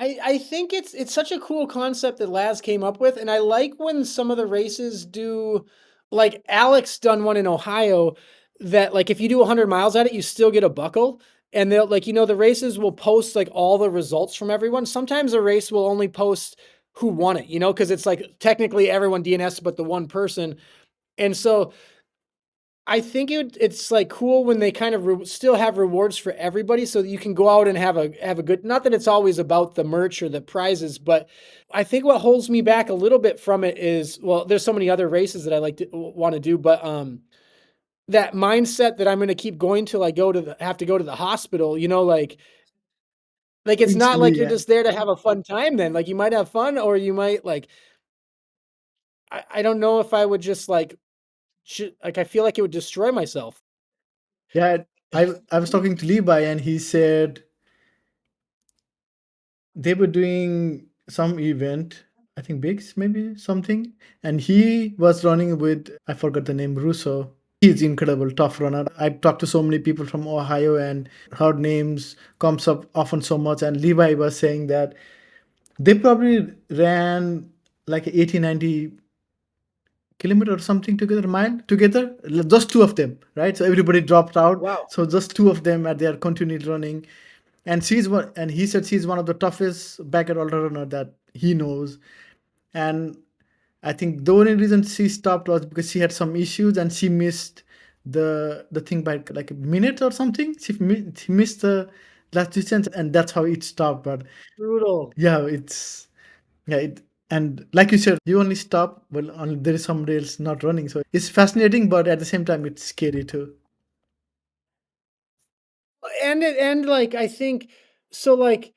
I think it's such a cool concept that Laz came up with, and I like when some of the races do like Alex done one in Ohio that like if you do 100 miles at it, you still get a buckle. And they'll like, the races will post like all the results from everyone. Sometimes a race will only post who won it, because it's like technically everyone DNS but the one person. And so I think it's like cool when they kind of still have rewards for everybody, so that you can go out and have a good. Not that it's always about the merch or the prizes, but I think what holds me back a little bit from it is well, there's so many other races that I like to want to do, but that mindset that I'm going to keep going till I have to go to the hospital. Like it's not Eventually like you're yeah. just there to have a fun time. Then like you might have fun, or you might like I don't know if I would just like I feel like it would destroy myself. Yeah, I was talking to Levi and he said they were doing some event, I think Bigs maybe something, and he was running with I forgot the name Russo. He's incredible, tough runner. I've talked to so many people from Ohio and heard names comes up often so much. And Levi was saying that they probably ran like 80, 90 kilometer or something together, mile together, just two of them, right? So everybody dropped out. Wow. So just two of them, and they are continuing running and she's one and he said she's one of the toughest backyard ultra runner that he knows and I think the only reason she stopped was because she had some issues and she missed the thing by like a minute or something she missed the last distance and that's how it stopped but Brutal. yeah it's yeah and like you said you only stop well only there is somebody else not running so it's fascinating but at the same time it's scary too. And like I think so like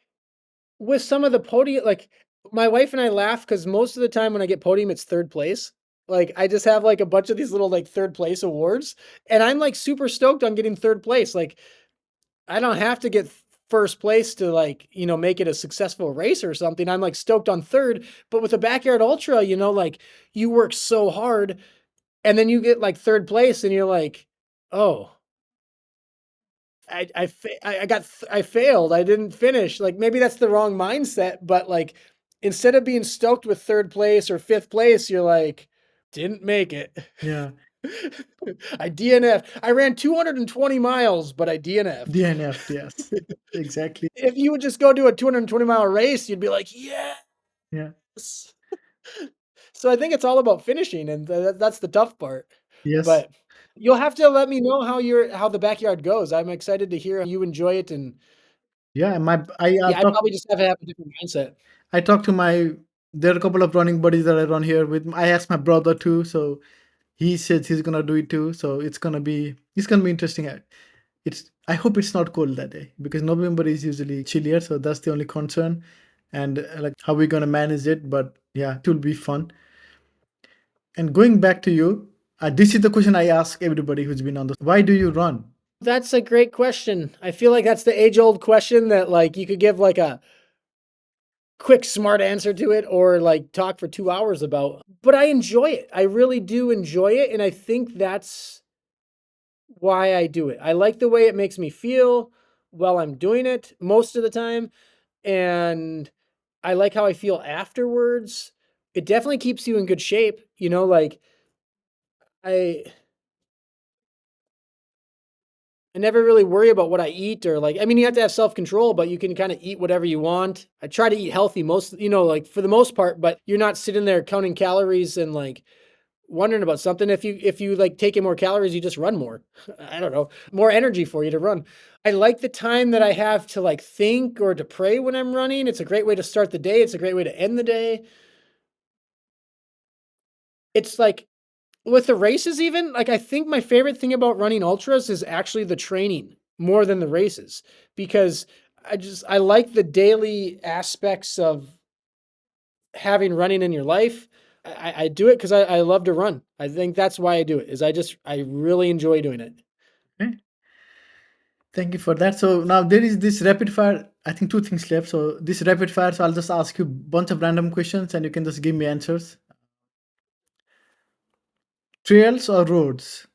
with some of the podium like my wife and I laugh because most of the time when I get podium it's third place. Like I just have like a bunch of these little like third place awards and I'm like super stoked on getting third place. Like I don't have to get first place to like, make it a successful race or something. I'm like stoked on third, but with a backyard ultra, like you work so hard and then you get like third place and you're like, "Oh, I failed. I didn't finish." Like maybe that's the wrong mindset, but like instead of being stoked with third place or fifth place, you're like, "Didn't make it." Yeah. I DNF'd. I ran 220 miles, but I DNF'd. DNF, yes. Exactly. If you would just go do a 220-mile race, you'd be like, "Yes." Yeah. So I think it's all about finishing, and that's the tough part. Yes. But you'll have to let me know how the backyard goes. I'm excited to hear how you enjoy it, and Yeah, my I yeah, I talk probably just have to have a different mindset. I talked to my there are a couple of running buddies that I run here with. I asked my brother too, so he says he's gonna do it too. So it's gonna be interesting. It's I hope it's not cold that day because November is usually chillier, so that's the only concern. And like how we're gonna manage it, but yeah, it will be fun. And going back to you, this is the question I ask everybody who's been on this. Why do you run? That's a great question. I feel like that's the age-old question that, like, you could give, like, a quick, smart answer to it or, like, talk for 2 hours about, but I enjoy it. I really do enjoy it, and I think that's why I do it. I like the way it makes me feel while I'm doing it most of the time, and I like how I feel afterwards. It definitely keeps you in good shape, like, I I never really worry about what I eat or like, I mean, you have to have self-control, but you can kind of eat whatever you want. I try to eat healthy most, like for the most part, but you're not sitting there counting calories and like wondering about something. If you like take in more calories, you just run more. I don't know, more energy for you to run. I like the time that I have to like think or to pray when I'm running. It's a great way to start the day. It's a great way to end the day. It's like with the races even, like, I think my favorite thing about running ultras is actually the training more than the races, because I like the daily aspects of having running in your life. I do it because I love to run. I think that's why I do it, is I really enjoy doing it. Okay, thank you for that. So now there is this rapid fire. I think two things left. So this rapid fire. So I'll just ask you a bunch of random questions, and you can just give me answers. Trails or roads?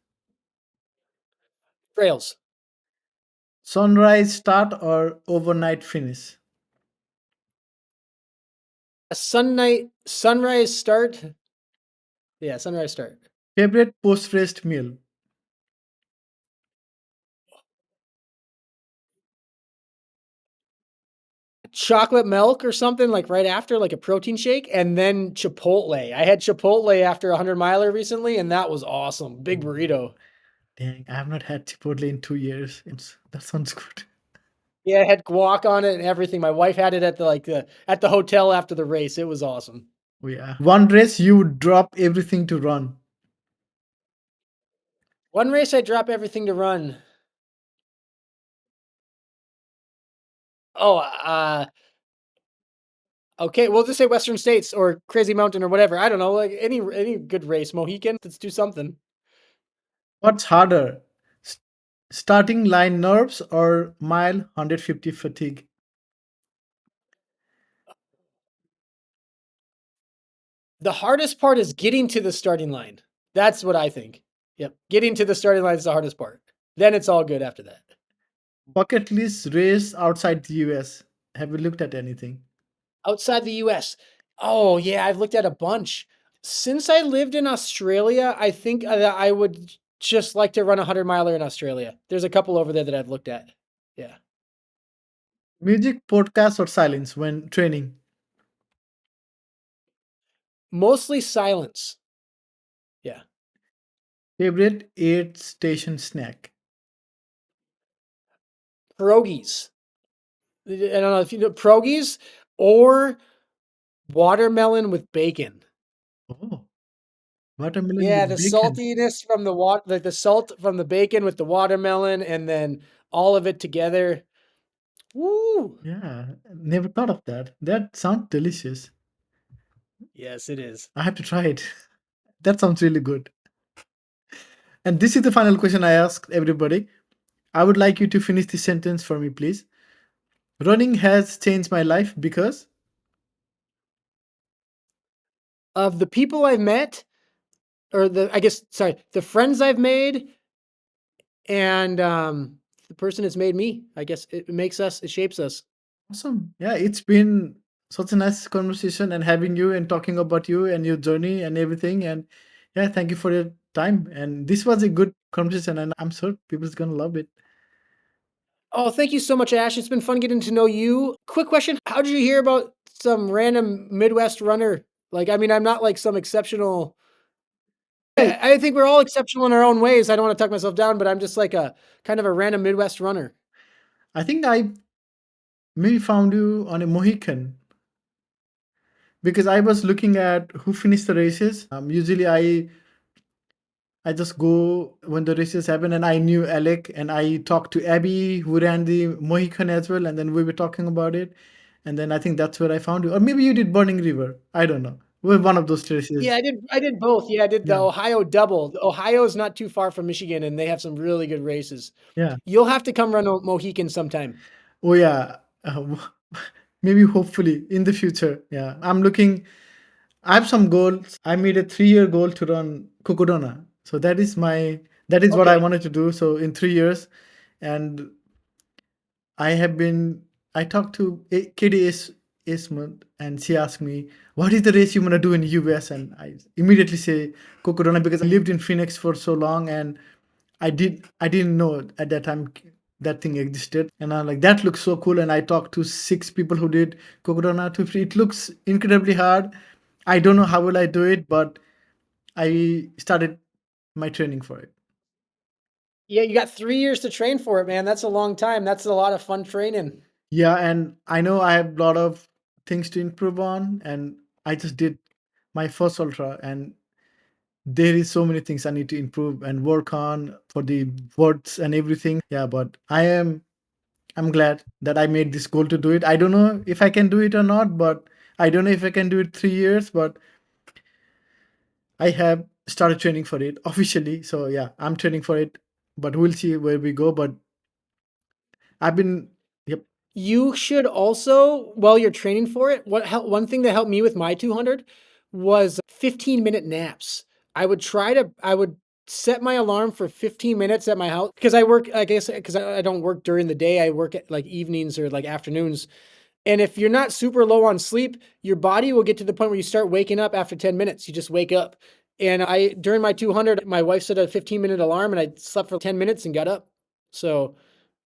Trails. Sunrise start or overnight finish? A sunrise start. Yeah, sunrise start. Favorite post rest meal? Chocolate milk or something like right after, like a protein shake, and then Chipotle. I had Chipotle after a 100 miler recently, and that was awesome. Big Oh, burrito. dang, I have not had Chipotle in 2 years. That sounds good. Yeah, it had guac on it and everything. My wife had it at the hotel after the race. It was awesome. Oh yeah. One race you would drop everything to run. One race I drop everything to run. Oh, okay, we'll just say Western States or Crazy Mountain or whatever. I don't know, like any good race, Mohican. Let's do something. What's harder? S- Starting line nerves or mile 150 fatigue? The hardest part is getting to the starting line. That's what I think. Yep, getting to the starting line is the hardest part. Then it's all good after that. Bucket list race outside the US. Have you looked at anything? Outside the US. Oh, yeah, I've looked at a bunch. Since I lived in Australia, I think that I would just like to run a 100 miler in Australia. There's a couple over there that I've looked at. Yeah. Music, podcast, or silence when training? Mostly silence. Yeah. Favorite aid station snack? Pierogies. I don't know if you know pierogies or watermelon with bacon. Oh, watermelon Yeah, with the bacon. saltiness from like the salt from the bacon with the watermelon and then all of it together. Woo! Yeah, never thought of that. That sounds delicious. Yes, it is. I have to try it. That sounds really good. And this is the final question I asked everybody. I would like you to finish this sentence for me, please. Running has changed my life because Of the people I've met, or I guess, sorry, the friends I've made, and the person it's made me. I guess it makes us, it shapes us. awesome. Yeah, it's been such a nice conversation and having you and talking about you and your journey and everything. And yeah, thank you for your time. And this was a good conversation, and I'm sure people's gonna love it. Oh, thank you so much, Ash. It's been fun getting to know you. Quick question: how did you hear about some random Midwest runner? Like, I mean, I'm not like some exceptional. Hey, I think we're all exceptional in our own ways. I don't want to tuck myself down, but I'm just like a kind of a random Midwest runner. I think I maybe found you on a Mohican because I was looking at who finished the races. Usually I just go when the races happen, and I knew Alec, and I talked to Abby, who ran the Mohican as well, and then we were talking about it, and then I think that's where I found you, or maybe you did Burning River. I don't know. Well, one of those Yeah, races. I did both. Yeah, I did the Yeah, Ohio double. Ohio is not too far from Michigan, and they have some really good races. yeah. You'll have to come run a Mohican sometime. Oh yeah. Maybe hopefully in the future. Yeah, I'm looking. I have some goals. I made a 3-year goal to run Cocodona. So that is what I Okay. wanted to do. So in 3 years, and I have been. I talked to Katie Ismond, and she asked me, "What is the race you want to do in US?" And I immediately say Cocodona because I lived in Phoenix for so long, and I didn't know at that time that thing existed, and I'm like, that looks so cool. And I talked to 6 people who did Cocodona 250. It looks incredibly hard. I don't know how will I do it, but I started my training for it. Yeah, you got 3 years to train for it, man. That's a long time. That's a lot of fun training. Yeah, and I know I have a lot of things to improve on, and I just did my first ultra, and there is so many things I need to improve and work on for the words and everything. Yeah, but I'm glad that I made this goal to do it. I don't know if I can do it or not, but I don't know if I can do it 3 years, but I have started training for it officially. So yeah, I'm training for it, but we'll see where we go. But I've been, yep. You should also, while you're training for it, one thing that helped me with my 200 was 15-minute naps. I would set my alarm for 15 minutes at my house because I work, I guess, because I don't work during the day. I work at like evenings or like afternoons. And if you're not super low on sleep, your body will get to the point where you start waking up after 10 minutes. You just wake up. And during my 200, my wife set a 15-minute alarm and I slept for 10 minutes and got up. So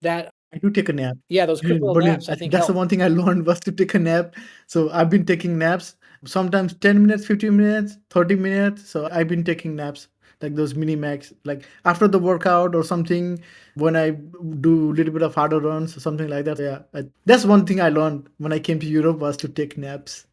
that, I do take a nap. yeah, those quick Brilliant, little brilliant. naps I I think think that's the help. one thing I learned was to take a nap. So I've been taking naps, sometimes 10 minutes, 15 minutes, 30 minutes. So I've been taking naps like those mini max, like after the workout or something, when I do a little bit of harder runs or something like that. Yeah, that's one thing I learned when I came to Europe was to take naps.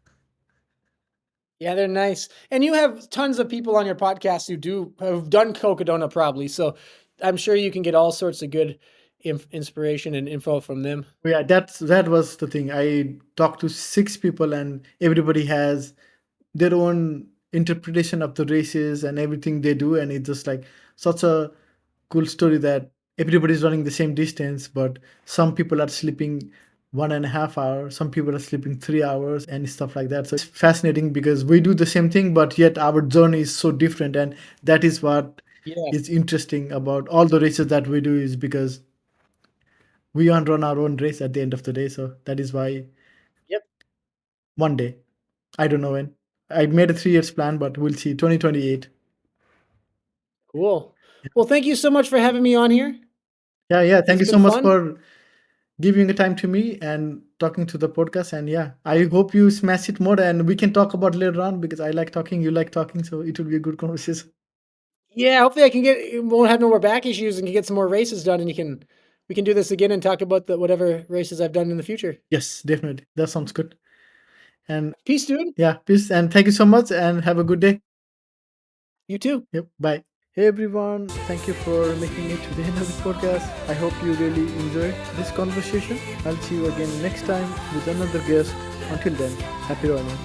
Yeah, they're nice. And you have tons of people on your podcast who've done Cocodona probably. So I'm sure you can get all sorts of good inspiration and info from them. Yeah, that was the thing. I talked to 6 people, and everybody has their own interpretation of the races and everything they do, and it's just like such a cool story that everybody's running the same distance, but some people are sleeping 1.5 hours, some people are sleeping 3 hours and stuff like that. So it's fascinating because we do the same thing, but yet our journey is so different, and that is what Yeah. is interesting about all the races that we do is because we run our own race at the end of the day. So that is why Yep. one day, I don't know when, I made a 3 years plan, but we'll see 2028. Cool. Well, thank you so much for having me on here. Yeah, yeah. Thank It's you so been much fun. for giving the time to me and talking to the podcast. And yeah, I hope you smash it more and we can talk about later on because I like talking, you like talking, so it will be a good conversation. Yeah, hopefully I can won't have no more back issues and can get some more races done and we can do this again and talk about the whatever races I've done in the future. Yes, definitely. That sounds good. And Peace, dude. yeah, peace and thank you so much and have a good day. You too. Yep, bye. Hey everyone, thank you for making it to the end of this podcast. I hope you really enjoyed this conversation. I'll see you again next time with another guest. Until then, happy running.